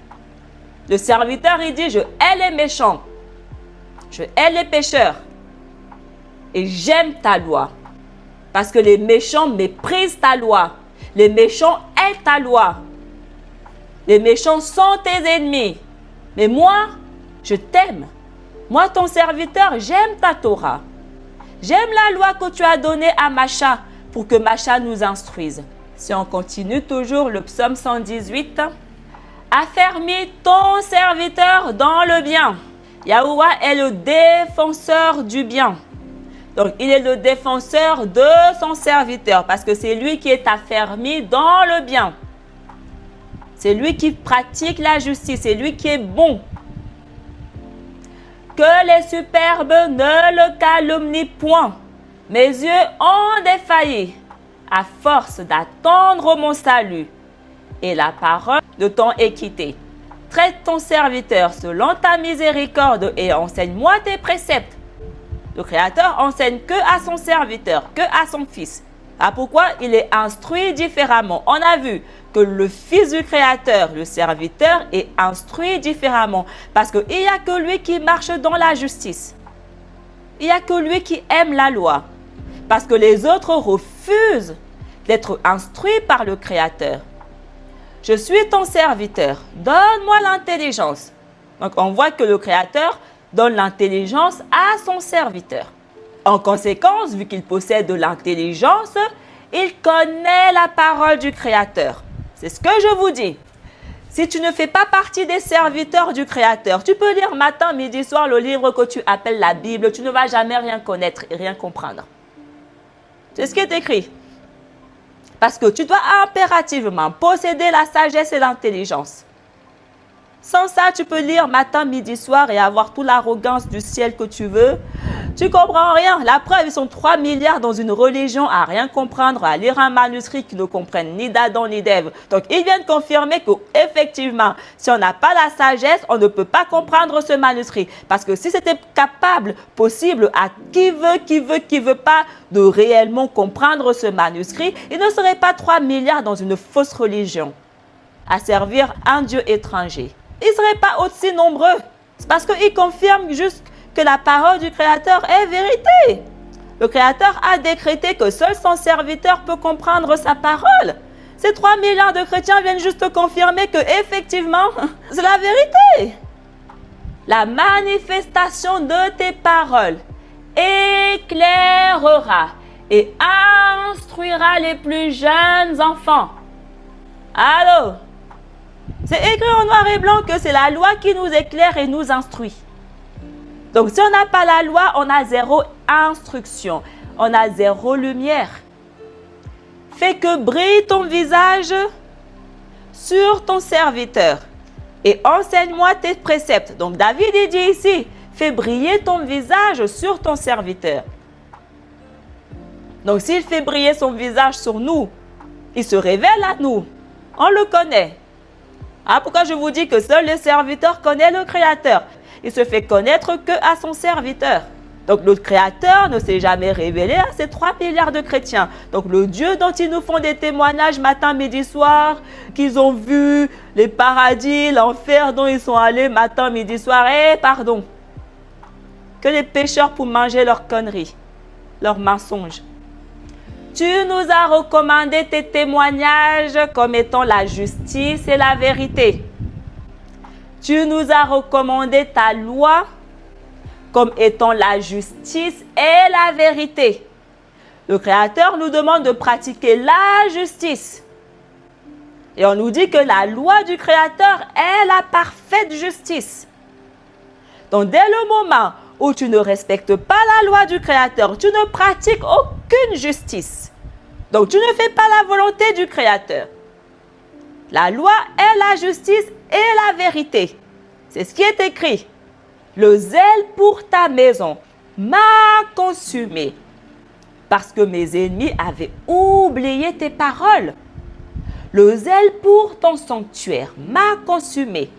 Le serviteur, il dit, je hais les méchants. Je hais les pécheurs. Et j'aime ta loi. Parce que les méchants méprisent ta loi. Les méchants haïssent ta loi. Les méchants sont tes ennemis. Mais moi, je t'aime. Moi, ton serviteur, j'aime ta Torah. J'aime la loi que tu as donnée à Macha pour que Macha nous instruise. Si on continue toujours le psaume 118. Affermis ton serviteur dans le bien. Yahuwah est le défenseur du bien. Donc, il est le défenseur de son serviteur parce que c'est lui qui est affermi dans le bien. C'est lui qui pratique la justice. C'est lui qui est bon. Que les superbes ne le calomnient point. Mes yeux ont défailli à force d'attendre mon salut et la parole de ton équité. Traite ton serviteur selon ta miséricorde et enseigne-moi tes préceptes. Le Créateur enseigne que à son serviteur, que à son Fils. Ah, pourquoi il est instruit différemment? On a vu que le Fils du Créateur, le serviteur, est instruit différemment. Parce qu'il n'y a que lui qui marche dans la justice. Il n'y a que lui qui aime la loi. Parce que les autres refusent d'être instruits par le Créateur. Je suis ton serviteur, donne-moi l'intelligence. Donc on voit que le Créateur donne l'intelligence à son serviteur. En conséquence, vu qu'il possède de l'intelligence, il connaît la parole du Créateur. C'est ce que je vous dis. Si tu ne fais pas partie des serviteurs du Créateur, tu peux lire matin, midi, soir le livre que tu appelles la Bible. Tu ne vas jamais rien connaître et rien comprendre. C'est ce qui est écrit. Parce que tu dois impérativement posséder la sagesse et l'intelligence. Sans ça, tu peux lire matin, midi, soir et avoir toute l'arrogance du ciel que tu veux. Tu ne comprends rien. La preuve, ils sont 3 milliards dans une religion à rien comprendre, à lire un manuscrit qui ne comprennent ni d'Adam ni d'Ève. Donc, ils viennent confirmer qu'effectivement, si on n'a pas la sagesse, on ne peut pas comprendre ce manuscrit. Parce que si c'était possible à qui veut pas de réellement comprendre ce manuscrit, il ne serait pas 3 milliards dans une fausse religion à servir un Dieu étranger. Ils ne seraient pas aussi nombreux. C'est parce qu'ils confirment juste que la parole du Créateur est vérité. Le Créateur a décrété que seul son serviteur peut comprendre sa parole. Ces 3 milliards de chrétiens viennent juste confirmer que effectivement, c'est la vérité. La manifestation de tes paroles éclairera et instruira les plus jeunes enfants. Allô? C'est écrit en noir et blanc que c'est la loi qui nous éclaire et nous instruit. Donc, si on n'a pas la loi, on a zéro instruction. On a zéro lumière. Fais que brille ton visage sur ton serviteur et enseigne-moi tes préceptes. Donc, David il dit ici, fais briller ton visage sur ton serviteur. Donc, s'il fait briller son visage sur nous, il se révèle à nous. On le connaît. Ah, pourquoi je vous dis que seul le serviteur connaît le Créateur? Il se fait connaître que à son serviteur. Donc, le Créateur ne s'est jamais révélé à ces 3 milliards de chrétiens. Donc, le Dieu dont ils nous font des témoignages matin, midi, soir, qu'ils ont vu les paradis, l'enfer dont ils sont allés matin, midi, soir, pardon. Que les pécheurs pour manger leurs conneries, leurs mensonges. Tu nous as recommandé tes témoignages comme étant la justice et la vérité. Tu nous as recommandé ta loi comme étant la justice et la vérité. Le Créateur nous demande de pratiquer la justice. Et on nous dit que la loi du Créateur est la parfaite justice. Donc, dès le moment où tu ne respectes pas la loi du Créateur, tu ne pratiques aucune justice. Donc, tu ne fais pas la volonté du Créateur. La loi est la justice et la vérité. C'est ce qui est écrit. Le zèle pour ta maison m'a consumé parce que mes ennemis avaient oublié tes paroles. Le zèle pour ton sanctuaire m'a consumé.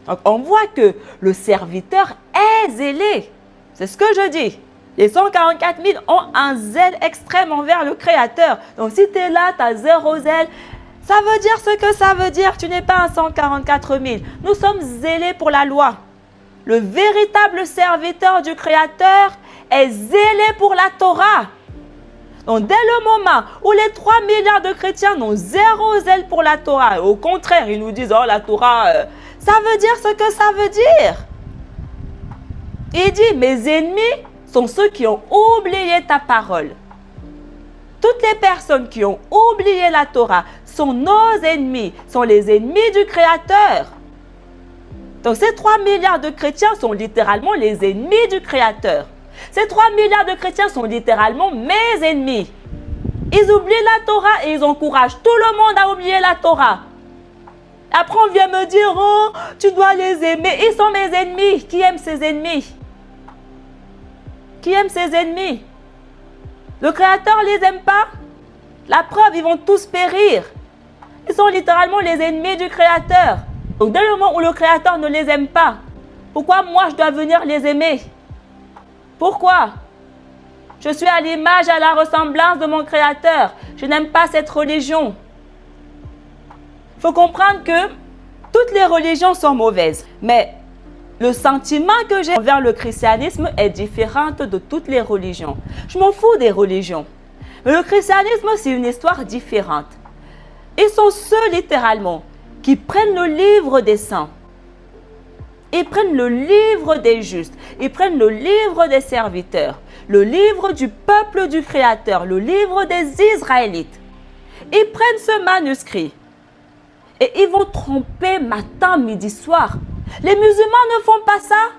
Donc, on voit que le serviteur est zélé. C'est ce que je dis. Les 144 000 ont un zèle extrême envers le Créateur. Donc, si tu es là, tu as zéro zèle, ça veut dire ce que ça veut dire. Tu n'es pas un 144 000. Nous sommes zélés pour la loi. Le véritable serviteur du Créateur est zélé pour la Torah. Donc, dès le moment où les 3 milliards de chrétiens n'ont zéro zèle pour la Torah, au contraire, ils nous disent « Oh, la Torah, ça veut dire ce que ça veut dire. » Il dit « Mes ennemis sont ceux qui ont oublié ta parole. » Toutes les personnes qui ont oublié la Torah sont nos ennemis, sont les ennemis du Créateur. Donc, ces 3 milliards de chrétiens sont littéralement les ennemis du Créateur. Ces 3 milliards de chrétiens sont littéralement mes ennemis. Ils oublient la Torah et ils encouragent tout le monde à oublier la Torah. Après, on vient me dire, oh, tu dois les aimer. Ils sont mes ennemis. Qui aime ses ennemis? Qui aime ses ennemis? Le Créateur ne les aime pas? La preuve, ils vont tous périr. Ils sont littéralement les ennemis du Créateur. Donc, dès le moment où le Créateur ne les aime pas, pourquoi moi je dois venir les aimer? Pourquoi? Je suis à l'image, à la ressemblance de mon Créateur. Je n'aime pas cette religion. Il faut comprendre que toutes les religions sont mauvaises. Mais le sentiment que j'ai envers le christianisme est différent de toutes les religions. Je m'en fous des religions. Mais le christianisme, c'est une histoire différente. Ils sont ceux, littéralement, qui prennent le livre des saints. Ils prennent le livre des justes. Ils prennent le livre des serviteurs. Le livre du peuple du Créateur. Le livre des Israélites. Ils prennent ce manuscrit. Et ils vont tromper matin, midi, soir. Les musulmans ne font pas ça.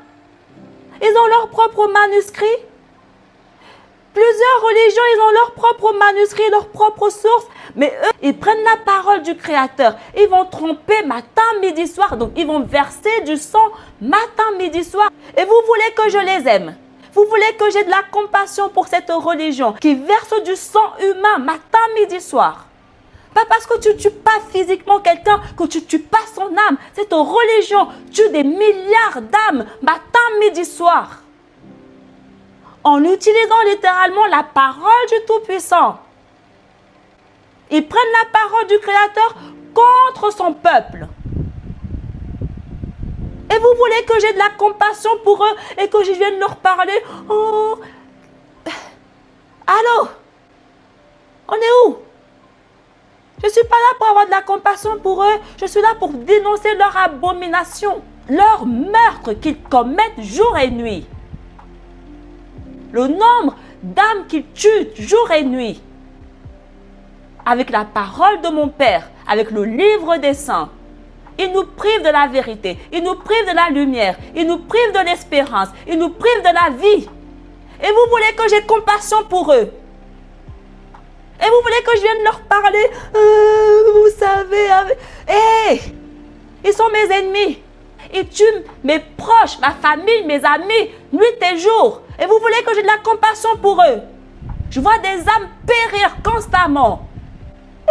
Ils ont leur propre manuscrit. Plusieurs religions, ils ont leur propre manuscrit, leur propre source. Mais eux, ils prennent la parole du Créateur. Ils vont tromper matin, midi, soir. Donc, ils vont verser du sang matin, midi, soir. Et vous voulez que je les aime? Vous voulez que j'ai de la compassion pour cette religion qui verse du sang humain matin, midi, soir? Pas parce que tu ne tues pas physiquement quelqu'un que tu ne tues pas son âme. Cette religion tue des milliards d'âmes matin, midi, soir. En utilisant littéralement la parole du Tout-Puissant. Ils prennent la parole du Créateur contre son peuple. Et vous voulez que j'ai de la compassion pour eux et que je vienne leur parler? Oh, allô? On est où? Je ne suis pas là pour avoir de la compassion pour eux. Je suis là pour dénoncer leur abomination, leur meurtre qu'ils commettent jour et nuit. Le nombre d'âmes qu'ils tuent jour et nuit. Avec la parole de mon Père, avec le livre des saints. Ils nous privent de la vérité. Ils nous privent de la lumière. Ils nous privent de l'espérance. Ils nous privent de la vie. Et vous voulez que j'ai compassion pour eux? Et vous voulez que je vienne leur parler? Vous savez, hey, ils sont mes ennemis. Ils tuent mes proches, ma famille, mes amis, nuit et jour. Et vous voulez que j'ai de la compassion pour eux? Je vois des âmes périr constamment.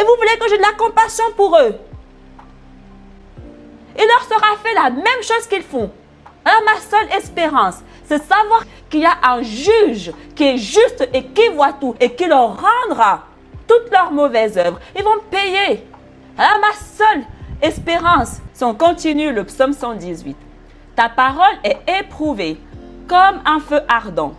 Et vous voulez que j'ai de la compassion pour eux? Il leur sera fait la même chose qu'ils font. Alors, ma seule espérance, c'est savoir qu'il y a un juge qui est juste et qui voit tout et qui leur rendra toutes leurs mauvaises œuvres. Ils vont payer. Alors, ma seule espérance, si on continue le psaume 118, ta parole est éprouvée comme un feu ardent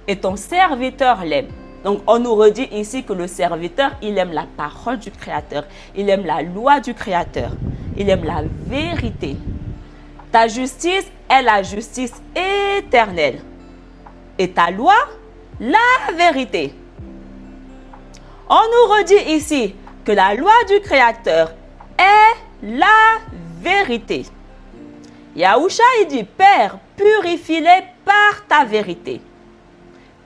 et ton serviteur l'aime. Donc, on nous redit ici que le serviteur, il aime la parole du Créateur. Il aime la loi du Créateur. Il aime la vérité. Ta justice est la justice éternelle. Et ta loi, la vérité. On nous redit ici que la loi du Créateur est la vérité. Yahushua, il dit, Père, purifie-les par ta vérité.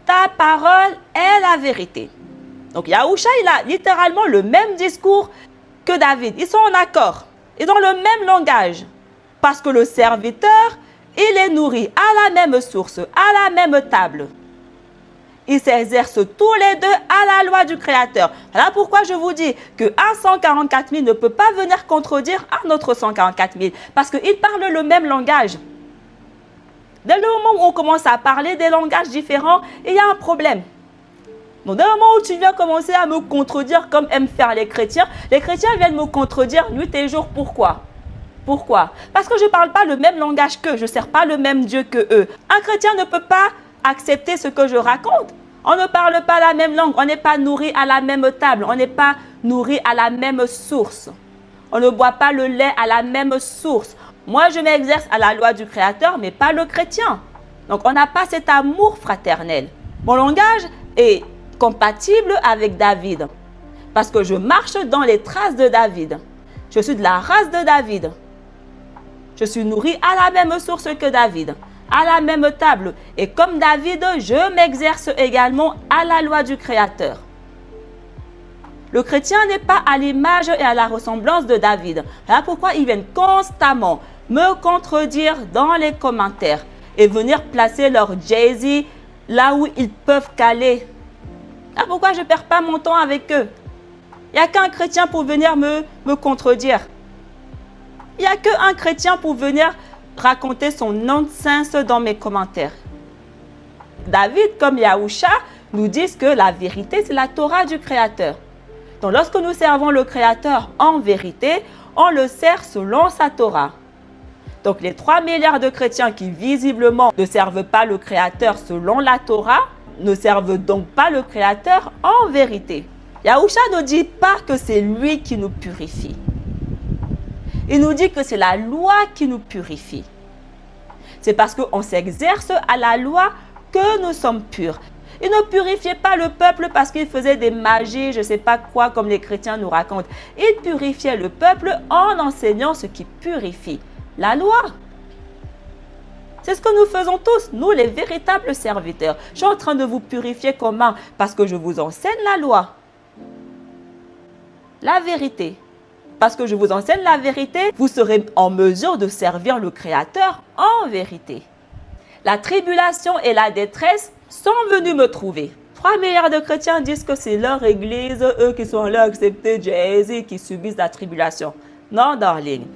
Ta parole est la vérité. Donc, Yahushua, il a littéralement le même discours que David. Ils sont en accord. Ils ont le même langage. Parce que le serviteur, il est nourri à la même source, à la même table. Ils s'exercent tous les deux à la loi du Créateur. Voilà pourquoi je vous dis que un 144 000 ne peut pas venir contredire un autre 144 000. Parce qu'ils parlent le même langage. Dès le moment où on commence à parler des langages différents, il y a un problème. Donc, dès le moment où tu viens commencer à me contredire comme aiment faire les chrétiens viennent me contredire nuit et jour. Pourquoi? Pourquoi? Parce que je ne parle pas le même langage qu'eux, je ne sers pas le même Dieu qu'eux. Un chrétien ne peut pas accepter ce que je raconte. On ne parle pas la même langue, on n'est pas nourri à la même table, on n'est pas nourri à la même source. On ne boit pas le lait à la même source. Moi, je m'exerce à la loi du Créateur, mais pas le chrétien. Donc, on n'a pas cet amour fraternel. Mon langage est compatible avec David. Parce que je marche dans les traces de David. Je suis de la race de David. Je suis nourri à la même source que David. À la même table. Et comme David, je m'exerce également à la loi du Créateur. Le chrétien n'est pas à l'image et à la ressemblance de David. Voilà pourquoi ils viennent constamment me contredire dans les commentaires et venir placer leur Jay-Z là où ils peuvent caler. Voilà pourquoi je ne perds pas mon temps avec eux. Il n'y a qu'un chrétien pour venir me contredire. Il n'y a qu'un chrétien pour venir raconter son nonsense dans mes commentaires. David, comme Yahusha, nous disent que la vérité, c'est la Torah du Créateur. Donc, lorsque nous servons le Créateur en vérité, on le sert selon sa Torah. Donc, les 3 milliards de chrétiens qui visiblement ne servent pas le Créateur selon la Torah, ne servent donc pas le Créateur en vérité. Yahusha ne dit pas que c'est lui qui nous purifie. Il nous dit que c'est la loi qui nous purifie. C'est parce qu'on s'exerce à la loi que nous sommes purs. Il ne purifiait pas le peuple parce qu'il faisait des magies, je ne sais pas quoi, comme les chrétiens nous racontent. Il purifiait le peuple en enseignant ce qui purifie, la loi. C'est ce que nous faisons tous, nous les véritables serviteurs. Je suis en train de vous purifier comment? Parce que je vous enseigne la loi. La vérité. Parce que je vous enseigne la vérité, vous serez en mesure de servir le Créateur en vérité. La tribulation et la détresse sont venus me trouver. 3 milliards de chrétiens disent que c'est leur église, eux qui sont là acceptés Jésus, qui subissent la tribulation. Non, darling.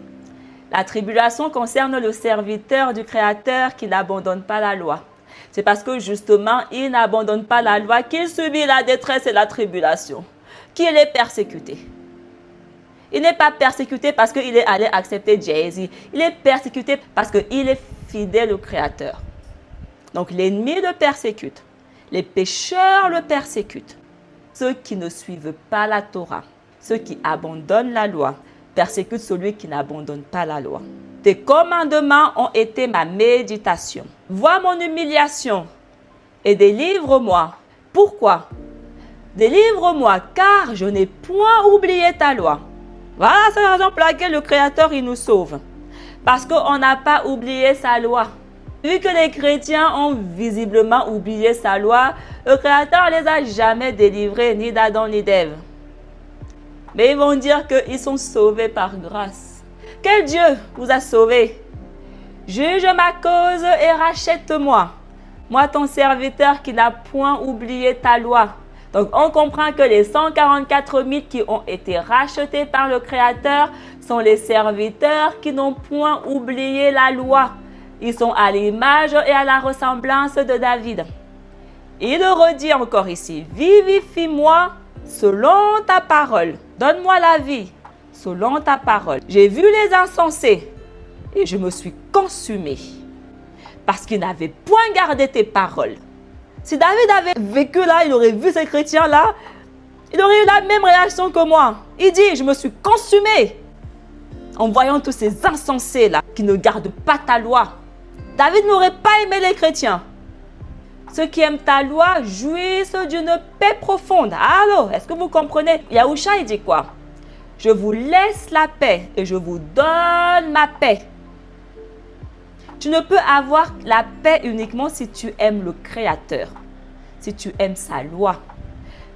La tribulation concerne le serviteur du Créateur qui n'abandonne pas la loi. C'est parce que justement, il n'abandonne pas la loi qu'il subit la détresse et la tribulation, qu'il est persécuté. Il n'est pas persécuté parce qu'il est allé accepter Jésus. Il est persécuté parce qu'il est fidèle au Créateur. Donc l'ennemi le persécute. Les pécheurs le persécutent. Ceux qui ne suivent pas la Torah, ceux qui abandonnent la loi, persécutent celui qui n'abandonne pas la loi. Tes commandements ont été ma méditation. Vois mon humiliation et délivre-moi. Pourquoi? Délivre-moi car je n'ai point oublié ta loi. Voilà, c'est la raison pour laquelle le Créateur, il nous sauve. Parce qu'on n'a pas oublié sa loi. Vu que les chrétiens ont visiblement oublié sa loi, le Créateur ne les a jamais délivrés, ni d'Adam ni d'Ève. Mais ils vont dire qu'ils sont sauvés par grâce. Quel Dieu vous a sauvés? Juge ma cause et rachète-moi. Moi, ton serviteur qui n'a point oublié ta loi. Donc, on comprend que les 144 000 qui ont été rachetés par le Créateur sont les serviteurs qui n'ont point oublié la loi. Ils sont à l'image et à la ressemblance de David. Il le redit encore ici. Vivifie-moi selon ta parole. Donne-moi la vie selon ta parole. J'ai vu les insensés et je me suis consumé parce qu'ils n'avaient point gardé tes paroles. Si David avait vécu là, il aurait vu ces chrétiens-là, il aurait eu la même réaction que moi. Il dit, je me suis consumé en voyant tous ces insensés-là qui ne gardent pas ta loi. David n'aurait pas aimé les chrétiens. Ceux qui aiment ta loi jouissent d'une paix profonde. Alors, est-ce que vous comprenez? Yahusha, il dit quoi? Je vous laisse la paix et je vous donne ma paix. Tu ne peux avoir la paix uniquement si tu aimes le Créateur, si tu aimes sa loi.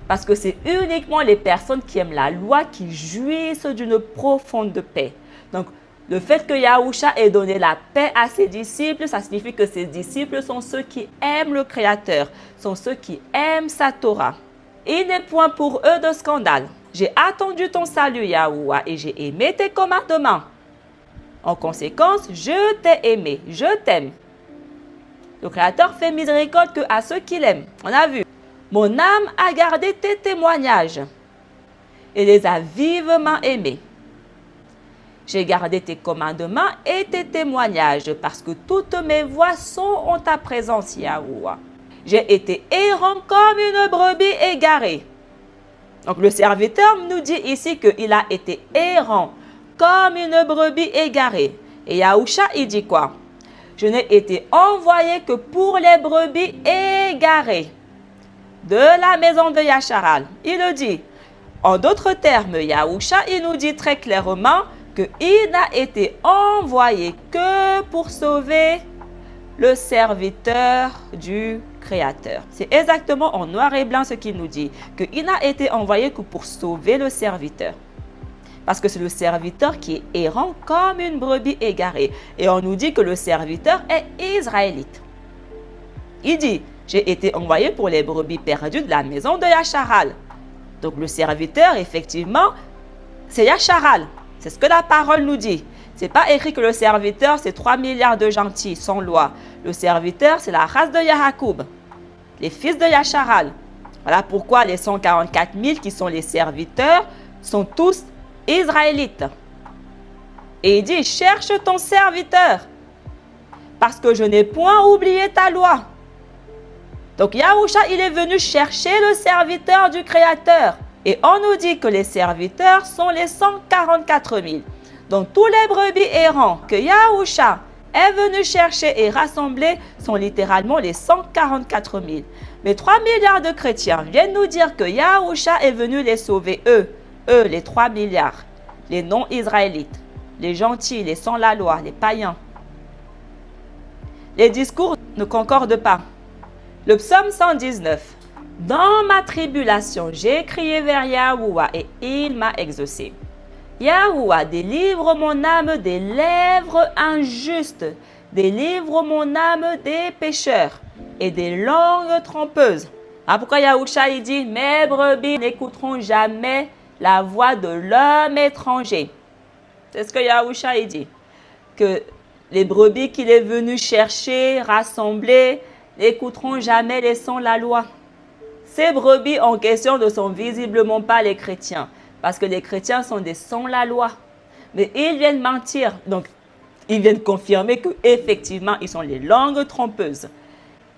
Parce que c'est uniquement les personnes qui aiment la loi qui jouissent d'une profonde paix. Donc, le fait que Yahusha ait donné la paix à ses disciples, ça signifie que ses disciples sont ceux qui aiment le Créateur, sont ceux qui aiment sa Torah. Il n'est point pour eux de scandale. J'ai attendu ton salut, Yahuwah, et j'ai aimé tes commandements. En conséquence, je t'ai aimé, je t'aime. Le Créateur fait miséricorde que à ceux qui l'aiment. On a vu. Mon âme a gardé tes témoignages et les a vivement aimés. J'ai gardé tes commandements et tes témoignages parce que toutes mes voies sont en ta présence, Yahuwah. J'ai été errant comme une brebis égarée. Donc le serviteur nous dit ici qu'il a été errant comme une brebis égarée. Et Yahusha, il dit quoi? Je n'ai été envoyé que pour les brebis égarées de la maison de Yacharal. Il le dit. En d'autres termes, Yahusha, il nous dit très clairement qu'il n'a été envoyé que pour sauver le serviteur du Créateur. C'est exactement en noir et blanc ce qu'il nous dit, qu'il n'a été envoyé que pour sauver le serviteur. Parce que c'est le serviteur qui est errant comme une brebis égarée. Et on nous dit que le serviteur est israélite. Il dit, j'ai été envoyé pour les brebis perdues de la maison de Yacharal. Donc le serviteur, effectivement, c'est Yacharal. C'est ce que la parole nous dit. Ce n'est pas écrit que le serviteur, c'est 3 milliards de gentils sans loi. Le serviteur, c'est la race de Yahakoub, les fils de Yacharal. Voilà pourquoi les 144 000 qui sont les serviteurs sont tous israélites. Et il dit, cherche ton serviteur, parce que je n'ai point oublié ta loi. Donc Yahusha, il est venu chercher le serviteur du Créateur. Et on nous dit que les serviteurs sont les 144 000. Donc tous les brebis errants que Yahusha est venu chercher et rassembler sont littéralement les 144 000. Mais 3 milliards de chrétiens viennent nous dire que Yahusha est venu les sauver, eux, les 3 milliards, les non-israélites, les gentils, les sans la loi, les païens. Les discours ne concordent pas. Le psaume 119. Dans ma tribulation, j'ai crié vers Yahuwah et il m'a exaucé. Yahuwah, délivre mon âme des lèvres injustes, délivre mon âme des pécheurs et des langues trompeuses. Ah, pourquoi Yahusha il dit, mes brebis n'écouteront jamais la voix de l'homme étranger. C'est ce que Yahusha il dit. Que les brebis qu'il est venu chercher, rassembler, n'écouteront jamais les sans la loi. Ces brebis en question ne sont visiblement pas les chrétiens, parce que les chrétiens sont des sans la loi. Mais ils viennent mentir, donc ils viennent confirmer qu'effectivement, ils sont les langues trompeuses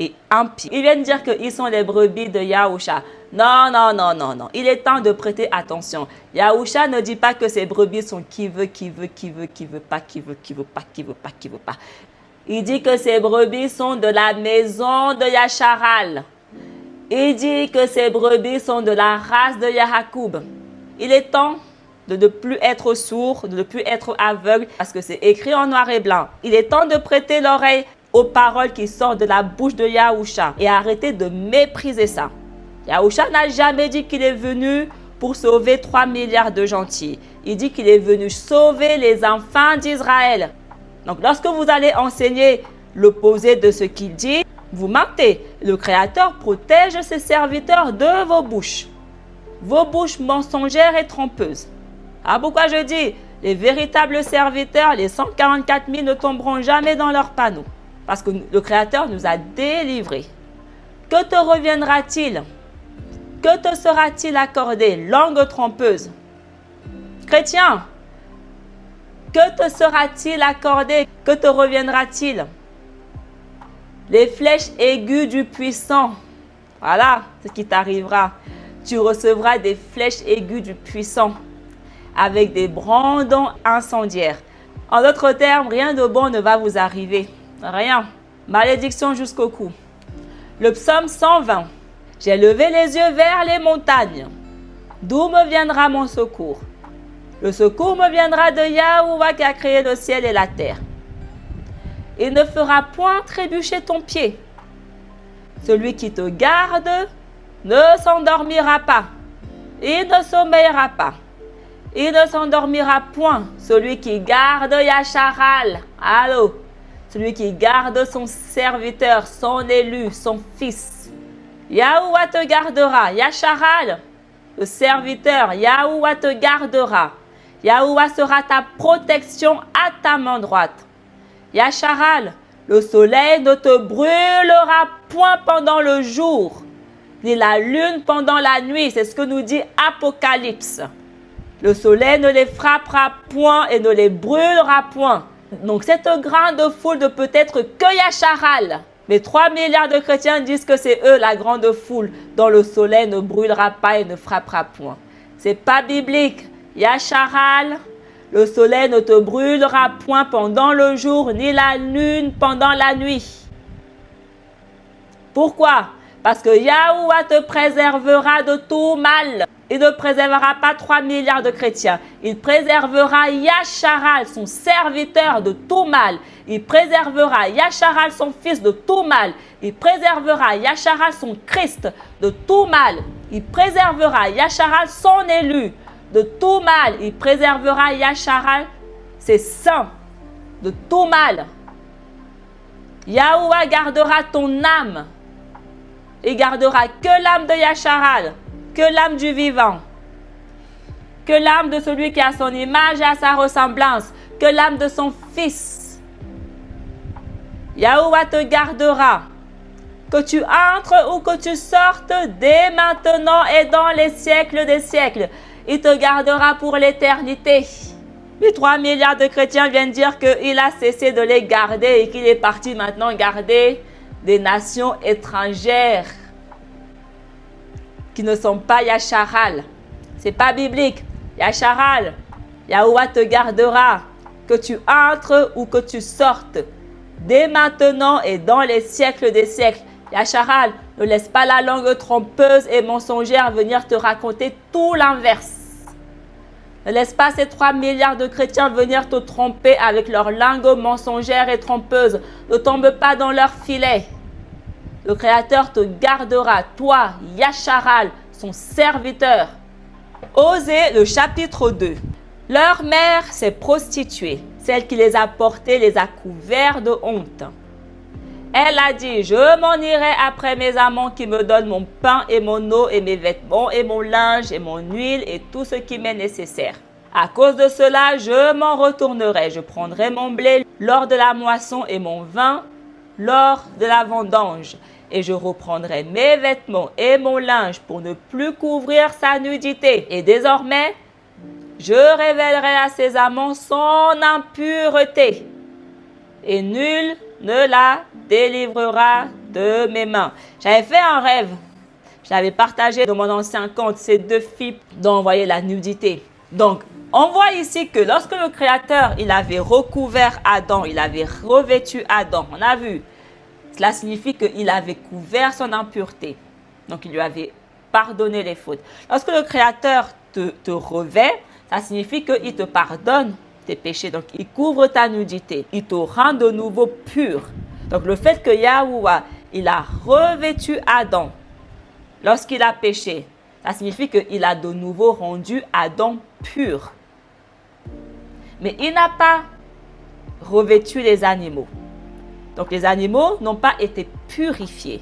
et impies. Ils viennent dire qu'ils sont les brebis de Yahusha. Non, non, non, non, non. Il est temps de prêter attention. Yahusha ne dit pas que ces brebis sont qui veut pas. Il dit que ces brebis sont de la maison de Yacharal. Il dit que ces brebis sont de la race de Yahakoub. Il est temps de ne plus être sourd, de ne plus être aveugle, parce que c'est écrit en noir et blanc. Il est temps de prêter l'oreille aux paroles qui sortent de la bouche de Yahusha et arrêter de mépriser ça. Yahusha n'a jamais dit qu'il est venu pour sauver 3 milliards de gentils. Il dit qu'il est venu sauver les enfants d'Israël. Donc, lorsque vous allez enseigner l'opposé de ce qu'il dit, vous mentez. Le Créateur protège ses serviteurs de vos bouches mensongères et trompeuses. Ah, pourquoi je dis, les véritables serviteurs, les 144 000 ne tomberont jamais dans leurs panneaux. Parce que le Créateur nous a délivrés. Que te reviendra-t-il? Que te sera-t-il accordé? Langue trompeuse. Chrétien, que te sera-t-il accordé? Que te reviendra-t-il? Les flèches aiguës du puissant. Voilà ce qui t'arrivera. Tu recevras des flèches aiguës du puissant avec des brandons incendiaires. En d'autres termes, rien de bon ne va vous arriver. Rien. Malédiction jusqu'au cou. Le psaume 120. J'ai levé les yeux vers les montagnes. D'où me viendra mon secours? Le secours me viendra de Yahuwah qui a créé le ciel et la terre. Il ne fera point trébucher ton pied. Celui qui te garde ne s'endormira pas. Il ne sommeillera pas. Il ne s'endormira point. Celui qui garde Yacharal. Allô? Celui qui garde son serviteur, son élu, son fils. Yahuwah te gardera. Yacharal, le serviteur, Yahuwah te gardera. Yahuwah sera ta protection à ta main droite. Yacharal, le soleil ne te brûlera point pendant le jour, ni la lune pendant la nuit. C'est ce que nous dit Apocalypse. Le soleil ne les frappera point et ne les brûlera point. Donc cette grande foule ne peut être que Yacharal. Mais 3 milliards de chrétiens disent que c'est eux la grande foule dont le soleil ne brûlera pas et ne frappera point. C'est pas biblique. Yacharal, le soleil ne te brûlera point pendant le jour, ni la lune pendant la nuit. Pourquoi? Parce que Yahuwah te préservera de tout mal. Il ne préservera pas 3 milliards de chrétiens. Il préservera Yacharal, son serviteur, de tout mal. Il préservera Yacharal, son fils, de tout mal. Il préservera Yacharal, son Christ, de tout mal. Il préservera Yacharal, son élu, de tout mal. Il préservera Yacharal, ses saints, de tout mal. Yahuwah gardera ton âme. Il gardera que l'âme de Yacharal, que l'âme du vivant, que l'âme de celui qui a son image et à sa ressemblance, que l'âme de son fils. Yahuwah te gardera, que tu entres ou que tu sortes dès maintenant et dans les siècles des siècles. Il te gardera pour l'éternité. Les 3 milliards de chrétiens viennent dire qu'il a cessé de les garder et qu'il est parti maintenant garder des nations étrangères qui ne sont pas Yacharal. Ce n'est pas biblique. Yacharal, Yahuwah te gardera, que tu entres ou que tu sortes, dès maintenant et dans les siècles des siècles. Yacharal, ne laisse pas la langue trompeuse et mensongère venir te raconter tout l'inverse. Ne laisse pas ces 3 milliards de chrétiens venir te tromper avec leur langue mensongère et trompeuse. Ne tombe pas dans leur filet. Le Créateur te gardera, toi, Yacharal, son serviteur. Osée, le chapitre 2. Leur mère s'est prostituée. Celle qui les a portés les a couverts de honte. Elle a dit, je m'en irai après mes amants qui me donnent mon pain et mon eau et mes vêtements et mon linge et mon huile et tout ce qui m'est nécessaire. À cause de cela, je m'en retournerai. Je prendrai mon blé lors de la moisson et mon vin lors de la vendange. Et je reprendrai mes vêtements et mon linge pour ne plus couvrir sa nudité. Et désormais, je révélerai à ses amants son impureté. Et nul ne la délivrera de mes mains. J'avais fait un rêve. J'avais partagé dans mon ancien compte ces 2 filles dont on voyait la nudité. Donc, on voit ici que lorsque le Créateur, il avait recouvert Adam, il avait revêtu Adam, on a vu, cela signifie qu'il avait couvert son impureté. Donc, il lui avait pardonné les fautes. Lorsque le Créateur te revêt, ça signifie qu'il te pardonne tes péchés. Donc, il couvre ta nudité. Il te rend de nouveau pur. Donc, le fait que Yahuwah, il a revêtu Adam lorsqu'il a péché, ça signifie qu'il a de nouveau rendu Adam pur. Mais il n'a pas revêtu les animaux. Donc, les animaux n'ont pas été purifiés.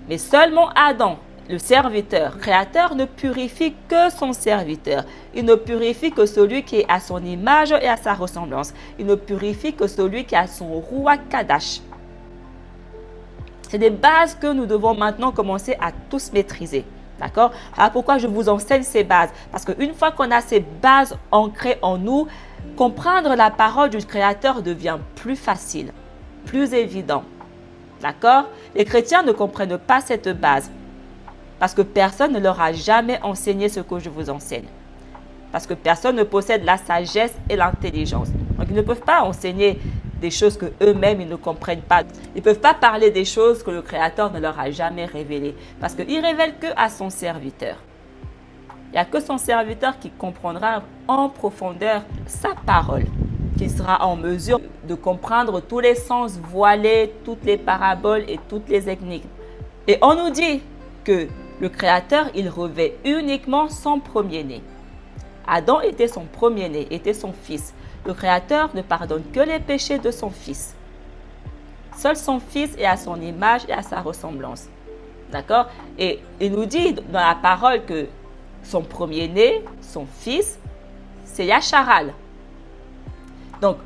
Mais seulement Adam, le serviteur, créateur, ne purifie que son serviteur. Il ne purifie que celui qui est à son image et à sa ressemblance. Il ne purifie que celui qui a son Ruach Kadash. C'est des bases que nous devons maintenant commencer à tous maîtriser. D'accord? Alors pourquoi je vous enseigne ces bases? Parce qu'une fois qu'on a ces bases ancrées en nous, comprendre la parole du Créateur devient plus facile, plus évident. D'accord? Les chrétiens ne comprennent pas cette base. Parce que personne ne leur a jamais enseigné ce que je vous enseigne. Parce que personne ne possède la sagesse et l'intelligence. Donc, ils ne peuvent pas enseigner des choses qu'eux-mêmes, ils ne comprennent pas. Ils ne peuvent pas parler des choses que le Créateur ne leur a jamais révélées. Parce qu'il ne révèle qu'à son serviteur. Il n'y a que son serviteur qui comprendra en profondeur sa parole. Qui sera en mesure de comprendre tous les sens voilés, toutes les paraboles et toutes les énigmes. Et on nous dit que le Créateur, il revêt uniquement son premier-né. Adam était son premier-né, était son fils. Le Créateur ne pardonne que les péchés de son fils. Seul son fils est à son image et à sa ressemblance. D'accord? Et il nous dit dans la parole que son premier-né, son fils, c'est Yacharal. Donc,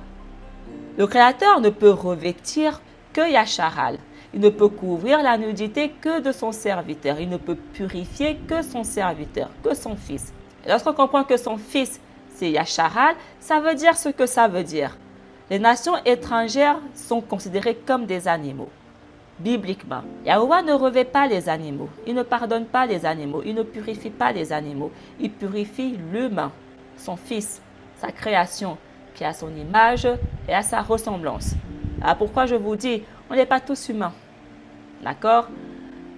le Créateur ne peut revêtir que Yacharal. Il ne peut couvrir la nudité que de son serviteur. Il ne peut purifier que son serviteur, que son fils. Et lorsqu'on comprend que son fils, c'est Yacharal, ça veut dire ce que ça veut dire. Les nations étrangères sont considérées comme des animaux, bibliquement. Yahuwah ne revêt pas les animaux. Il ne pardonne pas les animaux. Il ne purifie pas les animaux. Il purifie l'humain, son fils, sa création, qui a son image et à sa ressemblance. Alors pourquoi je vous dis, on n'est pas tous humains. D'accord?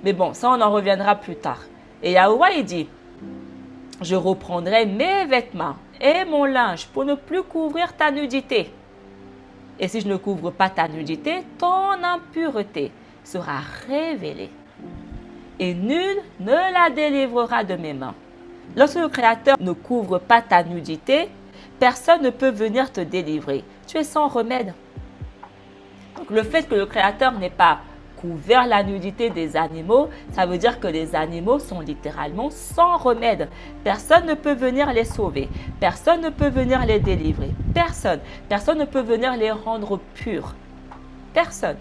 Mais bon, ça on en reviendra plus tard. Et Yahuwah il dit, Je reprendrai mes vêtements et mon linge pour ne plus couvrir ta nudité. Et si je ne couvre pas ta nudité, ton impureté sera révélée. Et nul ne la délivrera de mes mains. Lorsque le Créateur ne couvre pas ta nudité, personne ne peut venir te délivrer. Tu es sans remède. Donc le fait que le Créateur n'ait pas couvert la nudité des animaux, ça veut dire que les animaux sont littéralement sans remède. Personne ne peut venir les sauver. Personne ne peut venir les délivrer. Personne. Personne ne peut venir les rendre purs. Personne.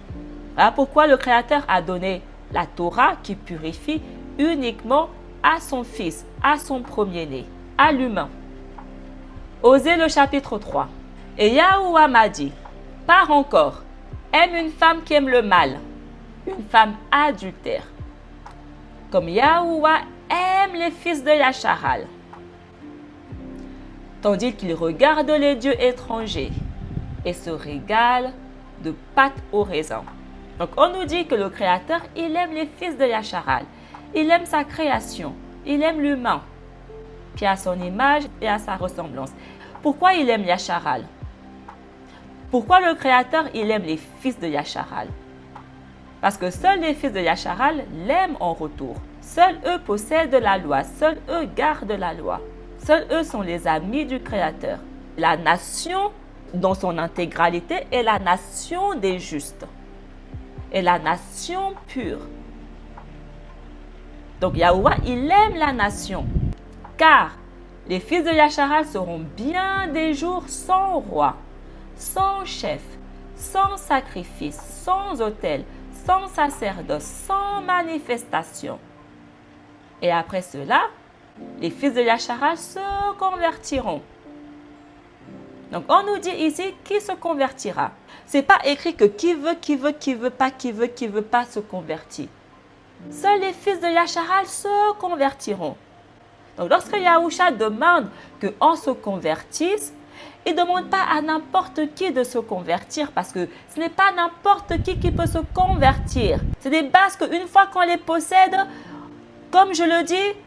Voilà pourquoi le Créateur a donné la Torah qui purifie uniquement à son fils, à son premier-né, à l'humain. Osée le chapitre 3. Et Yahuwah m'a dit, pars encore, aime une femme qui aime le mal, une femme adultère, comme Yahuwah aime les fils de Yacharal, tandis qu'il regarde les dieux étrangers et se régale de pâte au raisin. Donc on nous dit que le Créateur, il aime les fils de Yacharal, il aime sa création, il aime l'humain, puis à son image et à sa ressemblance. Pourquoi il aime Yacharal? Pourquoi le Créateur, il aime les fils de Yacharal? Parce que seuls les fils de Yacharal l'aiment en retour. Seuls eux possèdent la loi, seuls eux gardent la loi. Seuls eux sont les amis du Créateur. La nation, dans son intégralité, est la nation des justes. Et la nation pure. Donc Yahuwah, il aime la nation. Car les fils de Yacharal seront bien des jours sans roi, sans chef, sans sacrifice, sans autel, sans sacerdoce, sans manifestation. Et après cela, les fils de Yacharal se convertiront. Donc on nous dit ici qui se convertira. Ce n'est pas écrit que qui veut pas se convertir. Seuls les fils de Yacharal se convertiront. Donc lorsque Yahusha demande qu'on se convertisse, il ne demande pas à n'importe qui de se convertir parce que ce n'est pas n'importe qui peut se convertir. C'est des bases qu'une fois qu'on les possède, comme je le dis,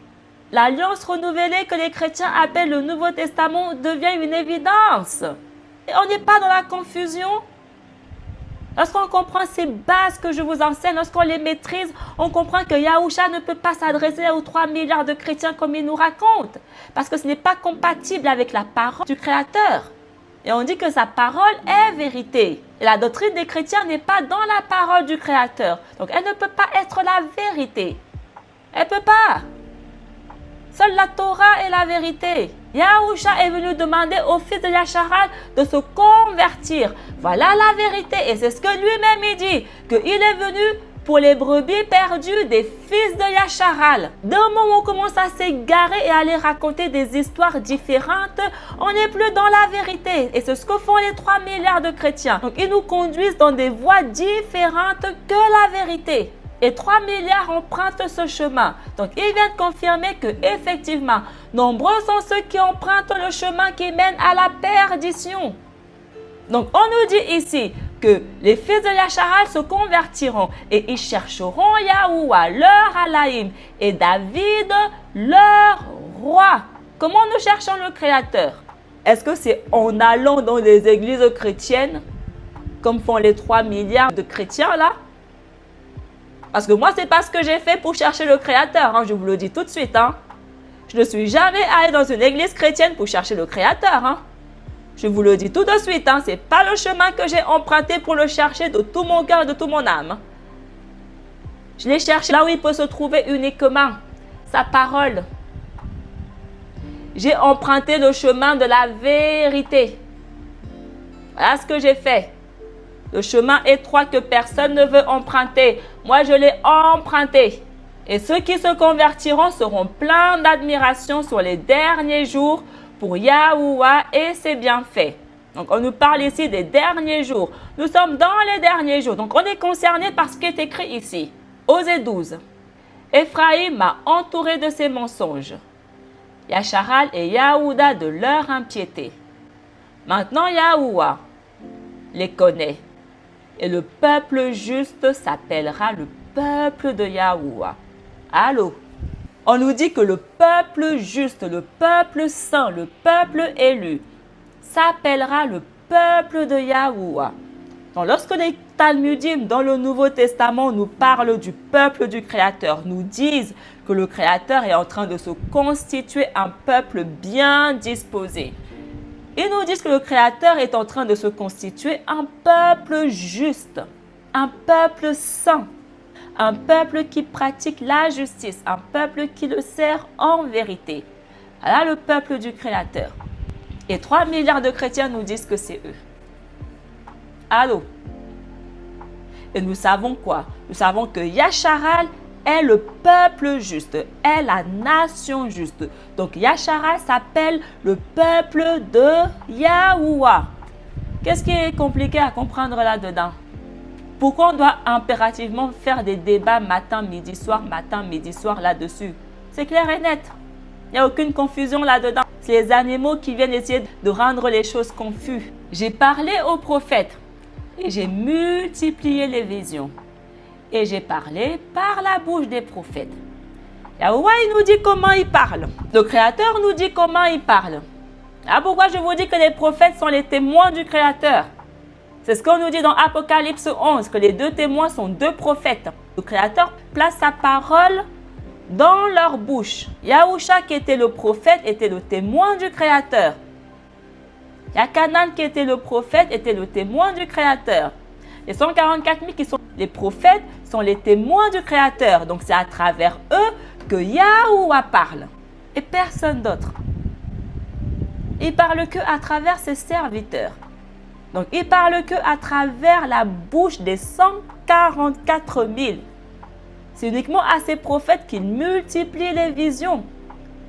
l'alliance renouvelée que les chrétiens appellent le Nouveau Testament devient une évidence. Et on n'est pas dans la confusion. Lorsqu'on comprend ces bases que je vous enseigne, lorsqu'on les maîtrise, on comprend que Yahusha ne peut pas s'adresser aux 3 milliards de chrétiens comme il nous raconte. Parce que ce n'est pas compatible avec la parole du Créateur. Et on dit que sa parole est vérité. Et la doctrine des chrétiens n'est pas dans la parole du Créateur. Donc elle ne peut pas être la vérité. Elle ne peut pas. Seule la Torah est la vérité. Yahusha est venu demander aux fils de Yacharal de se convertir. Voilà la vérité. Et c'est ce que lui-même il dit. Qu'il est venu pour les brebis perdues des fils de Yacharal. D'un moment où on commence à s'égarer et à aller raconter des histoires différentes, on n'est plus dans la vérité. Et c'est ce que font les 3 milliards de chrétiens. Donc ils nous conduisent dans des voies différentes que la vérité. Et 3 milliards empruntent ce chemin. Donc, ils viennent confirmer que effectivement, nombreux sont ceux qui empruntent le chemin qui mène à la perdition. Donc, on nous dit ici que les fils de Yacharal se convertiront et ils chercheront Yahuwah, leur Alaïm, et David, leur roi. Comment nous cherchons le Créateur? Est-ce que c'est en allant dans les églises chrétiennes, comme font les 3 milliards de chrétiens là? Parce que moi, ce n'est pas ce que j'ai fait pour chercher le Créateur. Je vous le dis tout de suite. Je ne suis jamais allé dans une église chrétienne pour chercher le Créateur. Je vous le dis tout de suite. Ce n'est pas le chemin que j'ai emprunté pour le chercher de tout mon cœur et de toute mon âme. Je l'ai cherché là où il peut se trouver uniquement. Sa parole. J'ai emprunté le chemin de la vérité. Voilà ce que j'ai fait. Le chemin étroit que personne ne veut emprunter. Moi, je l'ai emprunté. Et ceux qui se convertiront seront pleins d'admiration sur les derniers jours pour Yahuwah et ses bienfaits. Donc, on nous parle ici des derniers jours. Nous sommes dans les derniers jours. Donc, on est concerné par ce qui est écrit ici. Osée 12. Éphraïm m'a entouré de ses mensonges. Yacharal et Yahuda de leur impiété. Maintenant, Yahuwah les connaît. Et le peuple juste s'appellera le peuple de Yahuwah. Allô? On nous dit que le peuple juste, le peuple saint, le peuple élu s'appellera le peuple de Yahuwah. Donc, lorsque les Talmudim dans le Nouveau Testament nous parlent du peuple du Créateur, nous disent que le Créateur est en train de se constituer un peuple bien disposé. Ils nous disent que le Créateur est en train de se constituer un peuple juste, un peuple saint, un peuple qui pratique la justice, un peuple qui le sert en vérité. Voilà le peuple du Créateur. Et 3 milliards de chrétiens nous disent que c'est eux. Allô? Et nous savons quoi? Nous savons que Yasharal est le peuple juste, est la nation juste. Donc Yasharal s'appelle le peuple de Yahuwah. Qu'est-ce qui est compliqué à comprendre là-dedans? Pourquoi on doit impérativement faire des débats matin, midi, soir là-dessus? C'est clair et net. Il n'y a aucune confusion là-dedans. C'est les animaux qui viennent essayer de rendre les choses confuses. J'ai parlé aux prophètes et j'ai multiplié les visions. Et j'ai parlé par la bouche des prophètes. Yahuwah, il nous dit comment il parle. Le Créateur nous dit comment il parle. Ah, pourquoi je vous dis que les prophètes sont les témoins du Créateur? C'est ce qu'on nous dit dans Apocalypse 11, que les 2 témoins sont 2 prophètes. Le Créateur place sa parole dans leur bouche. Yahusha, qui était le prophète, était le témoin du Créateur. Yakanan, qui était le prophète, était le témoin du Créateur. Les 144 000 qui sont les prophètes sont les témoins du Créateur. Donc c'est à travers eux que Yahuwah parle. Et personne d'autre. Il parle que à travers ses serviteurs. Donc il parle que à travers la bouche des 144 000. C'est uniquement à ces prophètes qu'il multiplie les visions,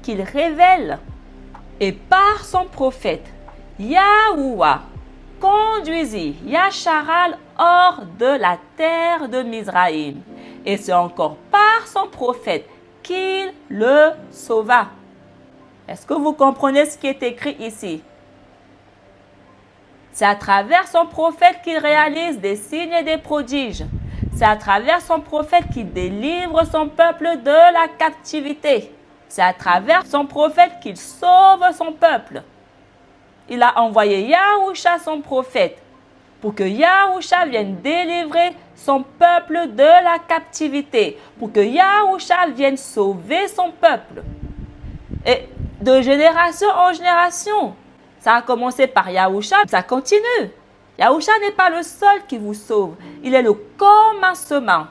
qu'il révèle. Et par son prophète, Yahuwah conduisit Yasharal hors de la terre de Mizraïm. Et c'est encore par son prophète qu'il le sauva. Est-ce que vous comprenez ce qui est écrit ici? C'est à travers son prophète qu'il réalise des signes et des prodiges. C'est à travers son prophète qu'il délivre son peuple de la captivité. C'est à travers son prophète qu'il sauve son peuple. Il a envoyé Yahusha, son prophète, pour que Yahusha vienne délivrer son peuple de la captivité, pour que Yahusha vienne sauver son peuple. Et de génération en génération, ça a commencé par Yahusha, ça continue. Yahusha n'est pas le seul qui vous sauve, il est le commencement.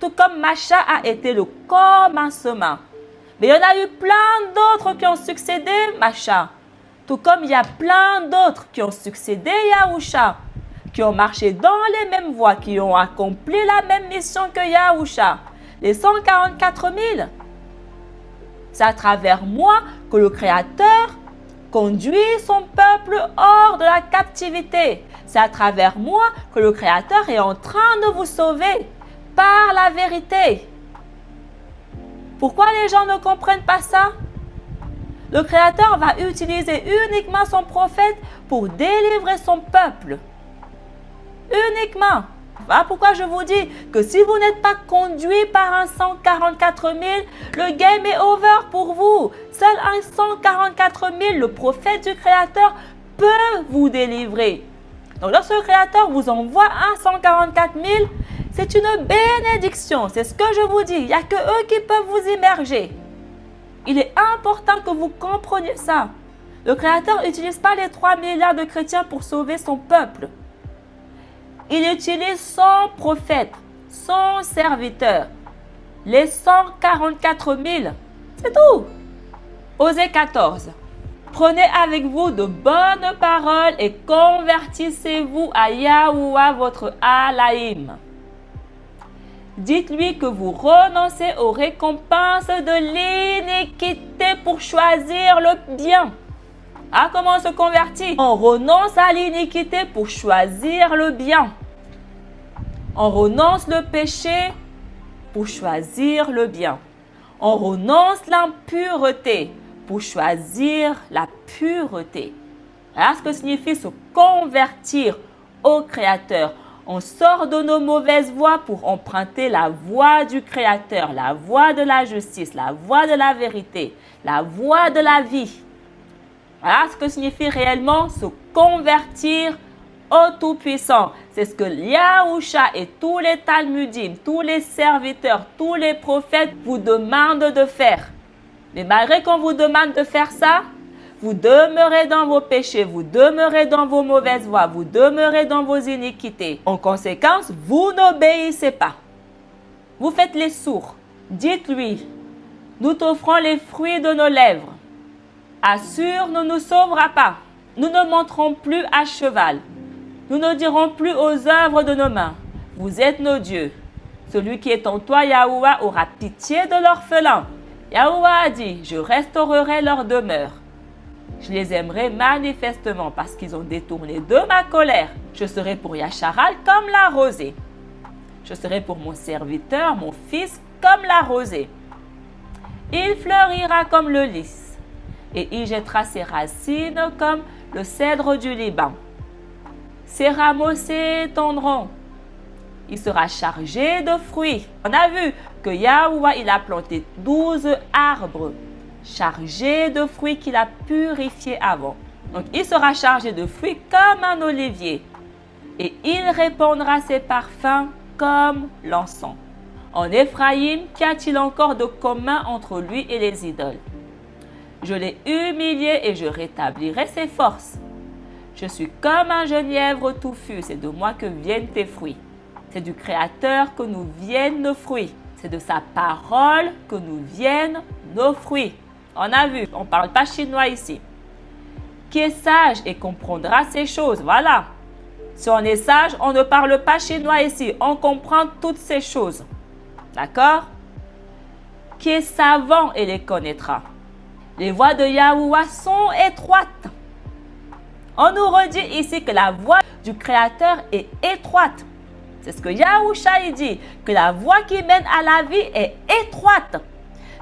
Tout comme Masha a été le commencement. Mais il y en a eu plein d'autres qui ont succédé Masha. Tout comme il y a plein d'autres qui ont succédé Yahusha, qui ont marché dans les mêmes voies, qui ont accompli la même mission que Yahusha. Les 144 000. C'est à travers moi que le Créateur conduit son peuple hors de la captivité. C'est à travers moi que le Créateur est en train de vous sauver par la vérité. Pourquoi les gens ne comprennent pas ça? Le Créateur va utiliser uniquement son prophète pour délivrer son peuple. Uniquement. Voilà pourquoi je vous dis que si vous n'êtes pas conduit par un 144 000, le game est over pour vous. Seul un 144 000, le prophète du Créateur, peut vous délivrer. Donc lorsque le Créateur vous envoie un 144 000, c'est une bénédiction. C'est ce que je vous dis. Il n'y a que eux qui peuvent vous immerger. Il est important que vous compreniez ça. Le Créateur n'utilise pas les 3 milliards de chrétiens pour sauver son peuple. Il utilise son prophète, son serviteur, les 144 000. C'est tout. Osée 14. Prenez avec vous de bonnes paroles et convertissez-vous à Yahuwah votre Alaïm. Dites-lui que vous renoncez aux récompenses de l'iniquité pour choisir le bien. Ah, comment on se convertit? On renonce à l'iniquité pour choisir le bien. On renonce le péché pour choisir le bien. On renonce l'impureté pour choisir la pureté. Voilà ce que signifie se convertir au Créateur. On sort de nos mauvaises voies pour emprunter la voie du Créateur, la voie de la justice, la voie de la vérité, la voie de la vie. Voilà ce que signifie réellement se convertir au Tout-Puissant. C'est ce que Yahusha et tous les Talmudim, tous les serviteurs, tous les prophètes vous demandent de faire. Mais malgré qu'on vous demande de faire ça, vous demeurez dans vos péchés, vous demeurez dans vos mauvaises voies, vous demeurez dans vos iniquités. En conséquence, vous n'obéissez pas. Vous faites les sourds. Dites-lui, nous t'offrons les fruits de nos lèvres. Assure, ne nous sauvera pas. Nous ne monterons plus à cheval. Nous ne dirons plus aux œuvres de nos mains. Vous êtes nos dieux. Celui qui est en toi, Yahuwah, aura pitié de l'orphelin. Yahuwah a dit, je restaurerai leur demeure. Je les aimerai manifestement parce qu'ils ont détourné de ma colère. Je serai pour Yacharal comme la rosée. Je serai pour mon serviteur, mon fils, comme la rosée. Il fleurira comme le lys et il jettera ses racines comme le cèdre du Liban. Ses rameaux s'étendront. Il sera chargé de fruits. On a vu que Yahuwah, il a planté 12 arbres chargés de fruits qu'il a purifiés avant. Donc, il sera chargé de fruits comme un olivier. Et il répandra ses parfums comme l'encens. En Éphraïm, qu'y a-t-il encore de commun entre lui et les idoles? Je l'ai humilié et je rétablirai ses forces. Je suis comme un genièvre touffu, c'est de moi que viennent tes fruits. C'est du Créateur que nous viennent nos fruits. C'est de sa parole que nous viennent nos fruits. On a vu, on ne parle pas chinois ici. Qui est sage et comprendra ces choses, voilà. Si on est sage, on ne parle pas chinois ici. On comprend toutes ces choses. D'accord? Qui est savant et les connaîtra. Les voies de Yahuwah sont étroites. On nous redit ici que la voie du Créateur est étroite. C'est ce que Yahusha dit, que la voie qui mène à la vie est étroite.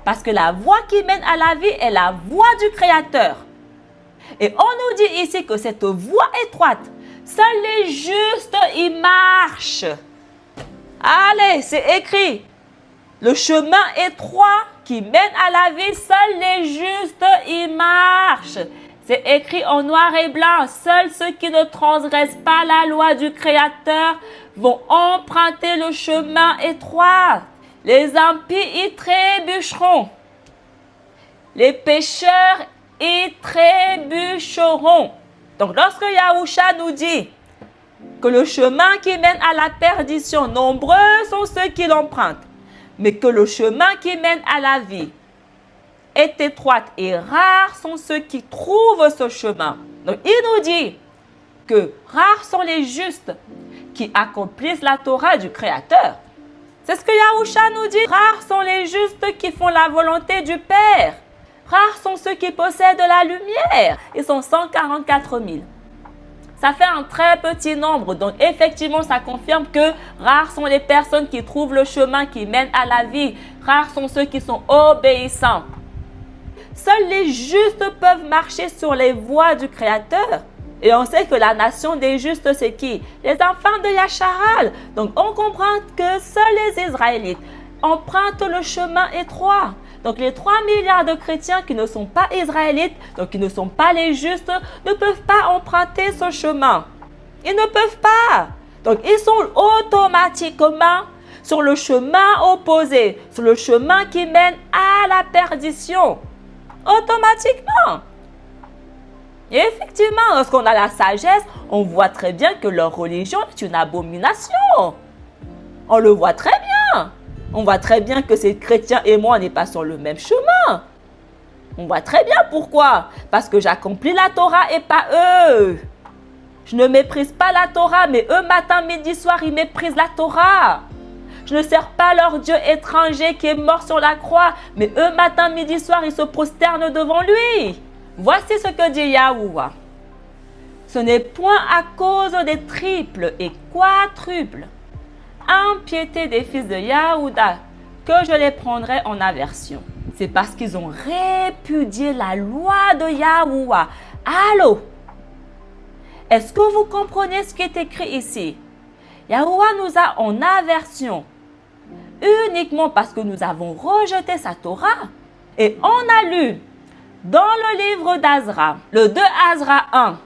Parce que la voie qui mène à la vie est la voie du Créateur. Et on nous dit ici que cette voie étroite, seuls les justes y marchent. Allez, c'est écrit. Le chemin étroit qui mène à la vie, seuls les justes y marchent. C'est écrit en noir et blanc. Seuls ceux qui ne transgressent pas la loi du Créateur vont emprunter le chemin étroit. Les impies y trébucheront. Les pécheurs y trébucheront. Donc, lorsque Yahusha nous dit que le chemin qui mène à la perdition, nombreux sont ceux qui l'empruntent, mais que le chemin qui mène à la vie est étroite et rares sont ceux qui trouvent ce chemin. Donc, il nous dit que rares sont les justes qui accomplissent la Torah du Créateur. C'est ce que Yahusha nous dit. Rares sont les justes qui font la volonté du Père. Rares sont ceux qui possèdent la lumière. Ils sont 144 000. Ça fait un très petit nombre. Donc, effectivement, ça confirme que rares sont les personnes qui trouvent le chemin qui mène à la vie. Rares sont ceux qui sont obéissants. Seuls les justes peuvent marcher sur les voies du Créateur. Et on sait que la nation des justes, c'est qui? Les enfants de Yacharal. Donc, on comprend que seuls les Israélites empruntent le chemin étroit. Donc, les 3 milliards de chrétiens qui ne sont pas israélites, donc qui ne sont pas les justes, ne peuvent pas emprunter ce chemin. Ils ne peuvent pas. Donc, ils sont automatiquement sur le chemin opposé, sur le chemin qui mène à la perdition. Automatiquement. Et effectivement, lorsqu'on a la sagesse, on voit très bien que leur religion est une abomination. On le voit très bien. On voit très bien que ces chrétiens et moi, on n'est pas sur le même chemin. On voit très bien pourquoi. Parce que j'accomplis la Torah et pas eux. Je ne méprise pas la Torah, mais eux, matin, midi, soir, ils méprisent la Torah. Je ne sers pas leur Dieu étranger qui est mort sur la croix, mais eux, matin, midi, soir, ils se prosternent devant lui. Voici ce que dit Yahuwah. Ce n'est point à cause des triples et quadruples impiétés des fils de Yahuda que je les prendrai en aversion. C'est parce qu'ils ont répudié la loi de Yahuwah. Allô? Est-ce que vous comprenez ce qui est écrit ici? Yahuwah nous a en aversion uniquement parce que nous avons rejeté sa Torah. Et on a lu dans le livre d'Azra, le 2 Azra 1,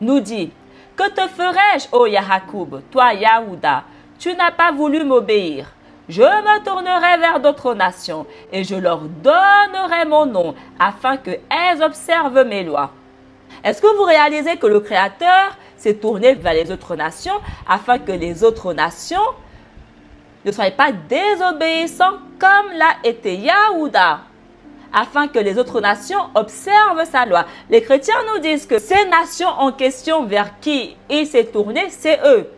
nous dit « Que te ferai-je, ô Yahakoub, toi Yahuda, tu n'as pas voulu m'obéir. Je me tournerai vers d'autres nations et je leur donnerai mon nom afin qu'elles observent mes lois. » Est-ce que vous réalisez que le Créateur s'est tourné vers les autres nations afin que les autres nations ne soient pas désobéissants comme l'a été Yahuda, afin que les autres nations observent sa loi. Les chrétiens nous disent que ces nations en question vers qui il s'est tourné, c'est eux,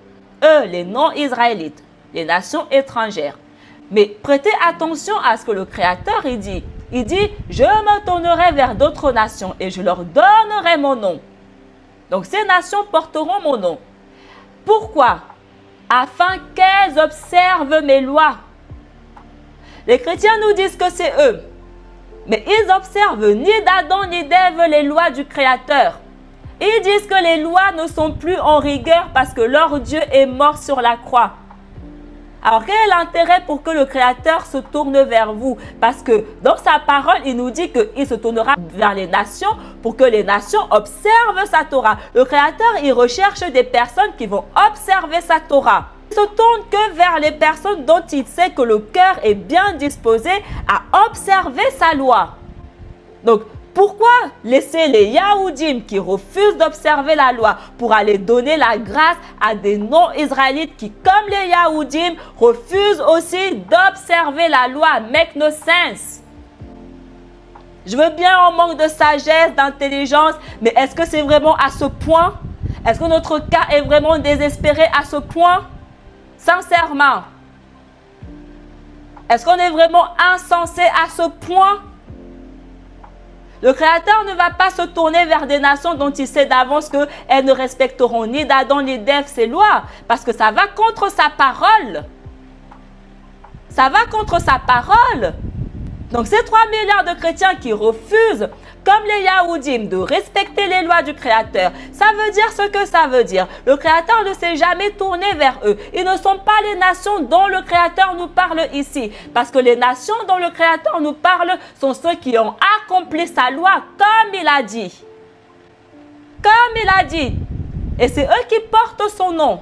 les non-israélites, les nations étrangères. Mais prêtez attention à ce que le Créateur il dit. Il dit, je me tournerai vers d'autres nations et je leur donnerai mon nom. Donc ces nations porteront mon nom. Pourquoi? Afin qu'elles observent mes lois. Les chrétiens nous disent que c'est eux. Mais ils observent ni d'Adam ni d'Ève les lois du Créateur. Ils disent que les lois ne sont plus en rigueur parce que leur Dieu est mort sur la croix. Alors, quel est l'intérêt pour que le Créateur se tourne vers vous? Parce que dans sa parole, il nous dit qu'il se tournera vers les nations pour que les nations observent sa Torah. Le Créateur, il recherche des personnes qui vont observer sa Torah. Il ne se tourne que vers les personnes dont il sait que le cœur est bien disposé à observer sa loi. Donc, pourquoi laisser les Yahoudim qui refusent d'observer la loi pour aller donner la grâce à des non-israélites qui, comme les Yahoudim, refusent aussi d'observer la loi? Make no sense. Je veux bien en manque de sagesse, d'intelligence, mais est-ce que c'est vraiment à ce point? Est-ce que notre cas est vraiment désespéré à ce point? Sincèrement. Est-ce qu'on est vraiment insensé à ce point? Le Créateur ne va pas se tourner vers des nations dont il sait d'avance qu'elles ne respecteront ni d'Adam ni d'Ève ses lois, parce que ça va contre sa parole. Ça va contre sa parole. Donc ces 3 milliards de chrétiens qui refusent, comme les Yahoudim, de respecter les lois du Créateur, ça veut dire ce que ça veut dire. Le Créateur ne s'est jamais tourné vers eux. Ils ne sont pas les nations dont le Créateur nous parle ici. Parce que les nations dont le Créateur nous parle sont ceux qui ont accompli sa loi comme il a dit. Comme il a dit. Et c'est eux qui portent son nom.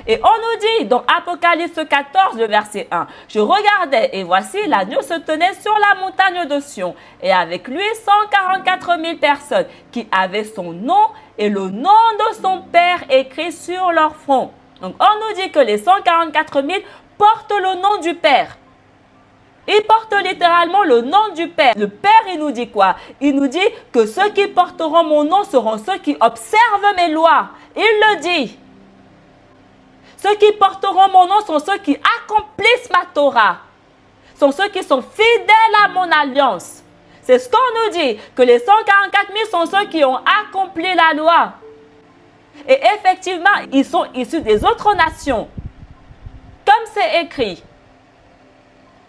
Et on nous dit dans Apocalypse 14, le verset 1, « Je regardais et voici l'agneau se tenait sur la montagne de Sion et avec lui 144 000 personnes qui avaient son nom et le nom de son Père écrit sur leur front. » Donc on nous dit que les 144 000 portent le nom du Père. Ils portent littéralement le nom du Père. Le Père, il nous dit quoi? Il nous dit que ceux qui porteront mon nom seront ceux qui observent mes lois. Il le dit. Ceux qui porteront mon nom sont ceux qui accomplissent ma Torah. Sont ceux qui sont fidèles à mon alliance. C'est ce qu'on nous dit, que les 144 000 sont ceux qui ont accompli la loi. Et effectivement, ils sont issus des autres nations. Comme c'est écrit.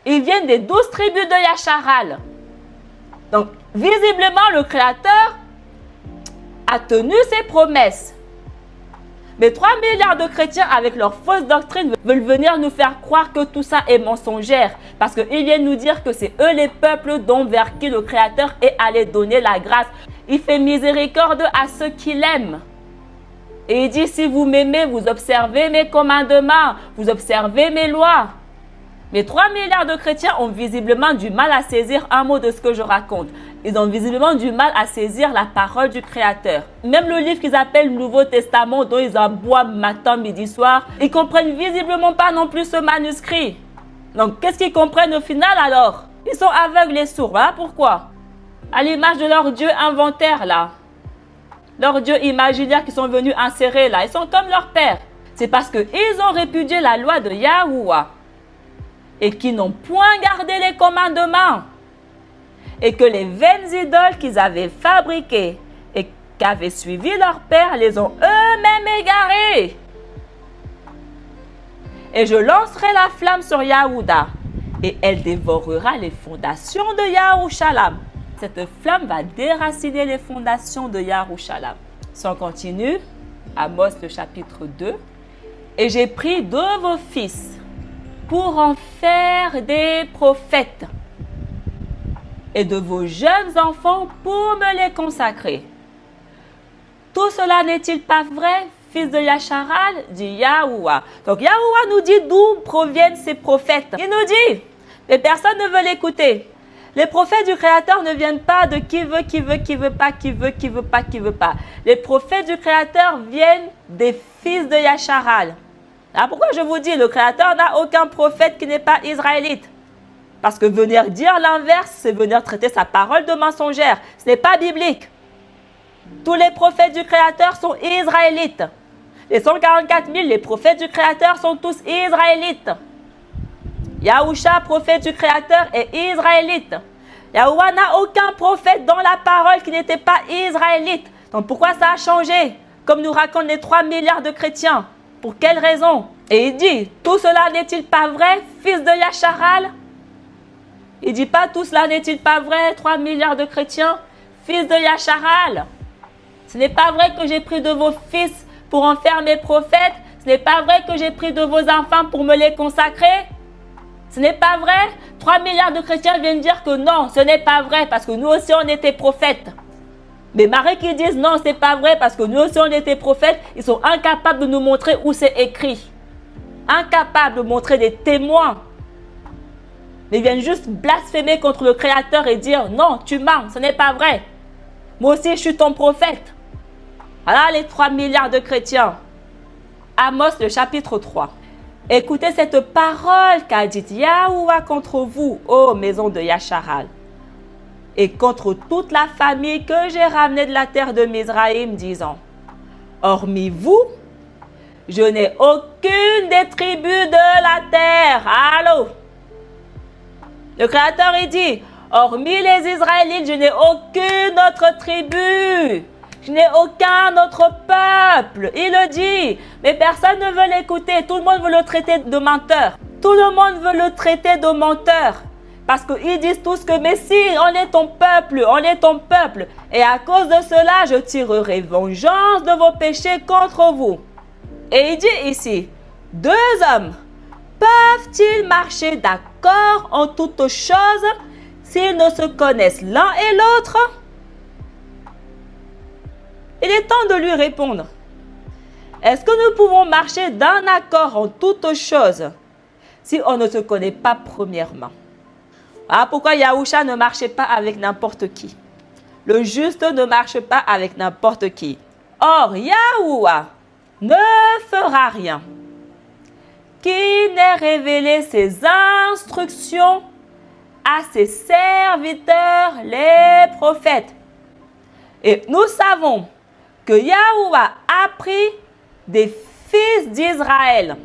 Ils viennent des 12 tribus de Yacharal. Donc, visiblement, le Créateur a tenu ses promesses. Mais 3 milliards de chrétiens avec leurs fausses doctrines veulent venir nous faire croire que tout ça est mensongère. Parce qu'ils viennent nous dire que c'est eux les peuples dont vers qui le Créateur est allé donner la grâce. Il fait miséricorde à ceux qui l'aiment. Et il dit, si vous m'aimez, vous observez mes commandements, vous observez mes lois. Mais 3 milliards de chrétiens ont visiblement du mal à saisir un mot de ce que je raconte. Ils ont visiblement du mal à saisir la parole du Créateur. Même le livre qu'ils appellent le Nouveau Testament, dont ils en boivent matin, midi, soir, ils ne comprennent visiblement pas non plus ce manuscrit. Donc, qu'est-ce qu'ils comprennent au final alors? Ils sont aveugles et sourds. Voilà pourquoi. À l'image de leur Dieu inventaire là. Leur Dieu imaginaire qui sont venus insérer là. Ils sont comme leur père. C'est parce qu'ils ont répudié la loi de Yahuwah. Et qui n'ont point gardé les commandements. Et que les vaines idoles qu'ils avaient fabriquées et qu'avaient suivi leur père les ont eux-mêmes égarés. Et je lancerai la flamme sur Yahuda et elle dévorera les fondations de Yarushalam. Cette flamme va déraciner les fondations de Yarushalam. Si on continue, Amos le chapitre 2, Et j'ai pris de vos fils pour en faire des prophètes et de vos jeunes enfants pour me les consacrer. Tout cela n'est-il pas vrai, fils de Yasharal, dit Yahuwah. Donc Yahuwah nous dit d'où proviennent ces prophètes. Il nous dit, mais personne ne veut l'écouter. Les prophètes du Créateur ne viennent pas de qui veut, qui veut, qui veut pas, qui veut, qui veut pas, qui veut pas. Les prophètes du Créateur viennent des fils de Yasharal. Alors pourquoi je vous dis, le Créateur n'a aucun prophète qui n'est pas israélite? Parce que venir dire l'inverse, c'est venir traiter sa parole de mensongère. Ce n'est pas biblique. Tous les prophètes du Créateur sont israélites. Les 144 000, les prophètes du Créateur sont tous israélites. Yahusha, prophète du Créateur, est israélite. Yahuwah n'a aucun prophète dans la parole qui n'était pas israélite. Donc pourquoi ça a changé? Comme nous racontent les 3 milliards de chrétiens. Pour quelle raison? Et il dit, tout cela n'est-il pas vrai, fils de Yasharal? Il ne dit pas, tout cela n'est-il pas vrai, 3 milliards de chrétiens, fils de Yasharal? Ce n'est pas vrai que j'ai pris de vos fils pour en faire mes prophètes. Ce n'est pas vrai que j'ai pris de vos enfants pour me les consacrer. Ce n'est pas vrai. 3 milliards de chrétiens viennent dire que non, ce n'est pas vrai parce que nous aussi on était prophètes. Mais Marie qui disent non, ce n'est pas vrai parce que nous aussi on était prophètes, ils sont incapables de nous montrer où c'est écrit. Incapables de montrer des témoins. Mais ils viennent juste blasphémer contre le Créateur et dire non, tu mens, ce n'est pas vrai. Moi aussi je suis ton prophète. Voilà les 3 milliards de chrétiens. Amos, le chapitre 3. Écoutez cette parole qu'a dite Yahuwah contre vous, ô maison de Yasharal, et contre toute la famille que j'ai ramenée de la terre de Mizraïm, disant, hormis vous, je n'ai aucune des tribus de la terre. Allô? Le Créateur, il dit, hormis les Israélites, je n'ai aucune autre tribu. Je n'ai aucun autre peuple. Il le dit. Mais personne ne veut l'écouter. Tout le monde veut le traiter de menteur. Tout le monde veut le traiter de menteur. Parce qu'ils disent tous que, mais si, on est ton peuple, on est ton peuple. Et à cause de cela, je tirerai vengeance de vos péchés contre vous. Et il dit ici, 2 hommes peuvent-ils marcher d'accord en toutes choses s'ils ne se connaissent l'un et l'autre? Il est temps de lui répondre. Est-ce que nous pouvons marcher d'un accord en toutes choses si on ne se connaît pas premièrement? Ah, pourquoi Yahusha ne marchait pas avec n'importe qui? Le juste ne marche pas avec n'importe qui. Or, Yahuwah ne fera rien qui n'ait révélé ses instructions à ses serviteurs, les prophètes. Et nous savons que Yahuwah a pris des fils d'Israël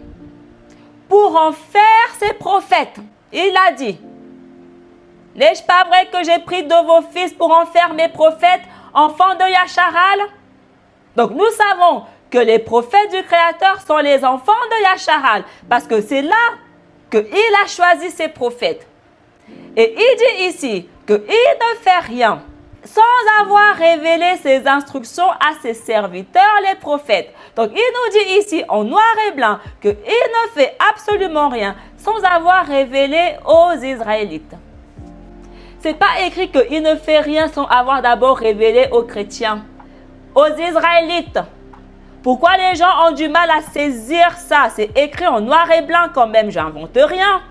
pour en faire ses prophètes. Il a dit, n'est-ce pas vrai que j'ai pris de vos fils pour en faire mes prophètes, enfants de Yasharal? Donc nous savons que les prophètes du Créateur sont les enfants de Yasharal, parce que c'est là qu'il a choisi ses prophètes. Et il dit ici qu'il ne fait rien sans avoir révélé ses instructions à ses serviteurs, les prophètes. Donc, il nous dit ici, en noir et blanc, qu'il ne fait absolument rien sans avoir révélé aux Israélites. Ce n'est pas écrit qu'il ne fait rien sans avoir d'abord révélé aux chrétiens, aux Israélites. Pourquoi les gens ont du mal à saisir ça? C'est écrit en noir et blanc quand même, j'invente rien.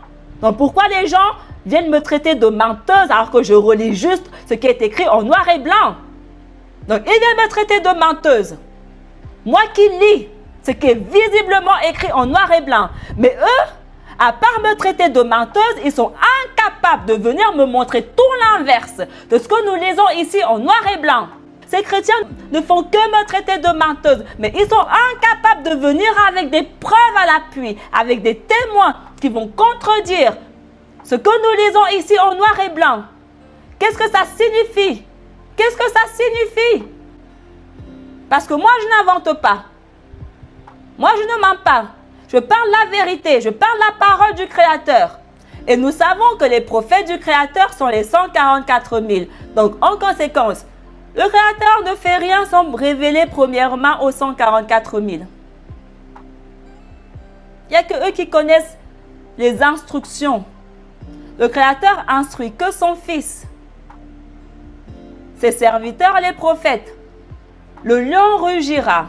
Donc, pourquoi les gens viennent me traiter de menteuse alors que je relis juste ce qui est écrit en noir et blanc? Donc, ils viennent me traiter de menteuse. Moi qui lis ce qui est visiblement écrit en noir et blanc. Mais eux, à part me traiter de menteuse, ils sont incapables de venir me montrer tout l'inverse de ce que nous lisons ici en noir et blanc. Ces chrétiens ne font que me traiter de menteuse, mais ils sont incapables de venir avec des preuves à l'appui, avec des témoins qui vont contredire ce que nous lisons ici en noir et blanc. Qu'est-ce que ça signifie? Qu'est-ce que ça signifie? Parce que moi, je n'invente pas. Moi, je ne mens pas. Je parle la vérité. Je parle la parole du Créateur. Et nous savons que les prophètes du Créateur sont les 144 000. Donc, en conséquence, le Créateur ne fait rien sans révéler premièrement aux 144 000. Il n'y a que eux qui connaissent les instructions. Le Créateur instruit que son Fils. Ses serviteurs, les prophètes. Le lion rugira.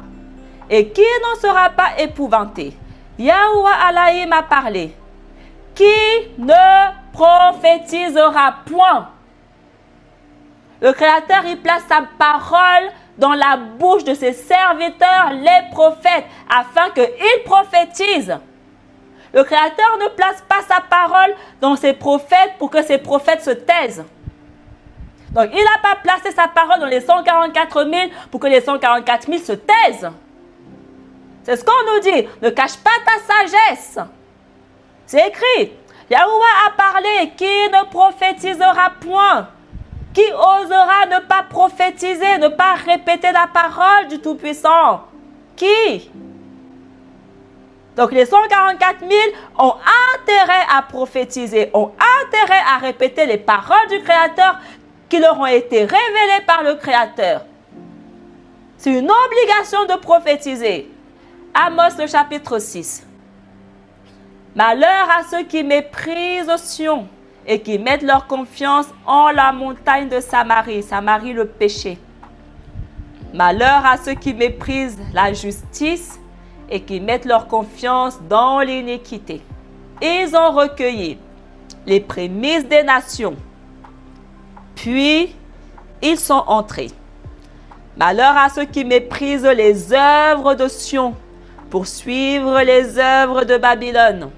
Et qui n'en sera pas épouvanté? Yahweh Allah m'a parlé. Qui ne prophétisera point? Le Créateur, il place sa parole dans la bouche de ses serviteurs, les prophètes, afin qu'ils prophétisent. Le Créateur ne place pas sa parole dans ses prophètes pour que ces prophètes se taisent. Donc, il n'a pas placé sa parole dans les 144 000 pour que les 144 000 se taisent. C'est ce qu'on nous dit. Ne cache pas ta sagesse. C'est écrit. Yahweh a parlé. Qui ne prophétisera point? Qui osera ne pas prophétiser, ne pas répéter la parole du Tout-Puissant? Qui? Donc les 144 000 ont intérêt à prophétiser, ont intérêt à répéter les paroles du Créateur qui leur ont été révélées par le Créateur. C'est une obligation de prophétiser. Amos le chapitre 6. Malheur à ceux qui méprisent Sion et qui mettent leur confiance en la montagne de Samarie. Samarie, le péché. Malheur à ceux qui méprisent la justice et qui mettent leur confiance dans l'iniquité. Ils ont recueilli les prémices des nations. Puis, ils sont entrés. Malheur à ceux qui méprisent les œuvres de Sion pour suivre les œuvres de Babylone.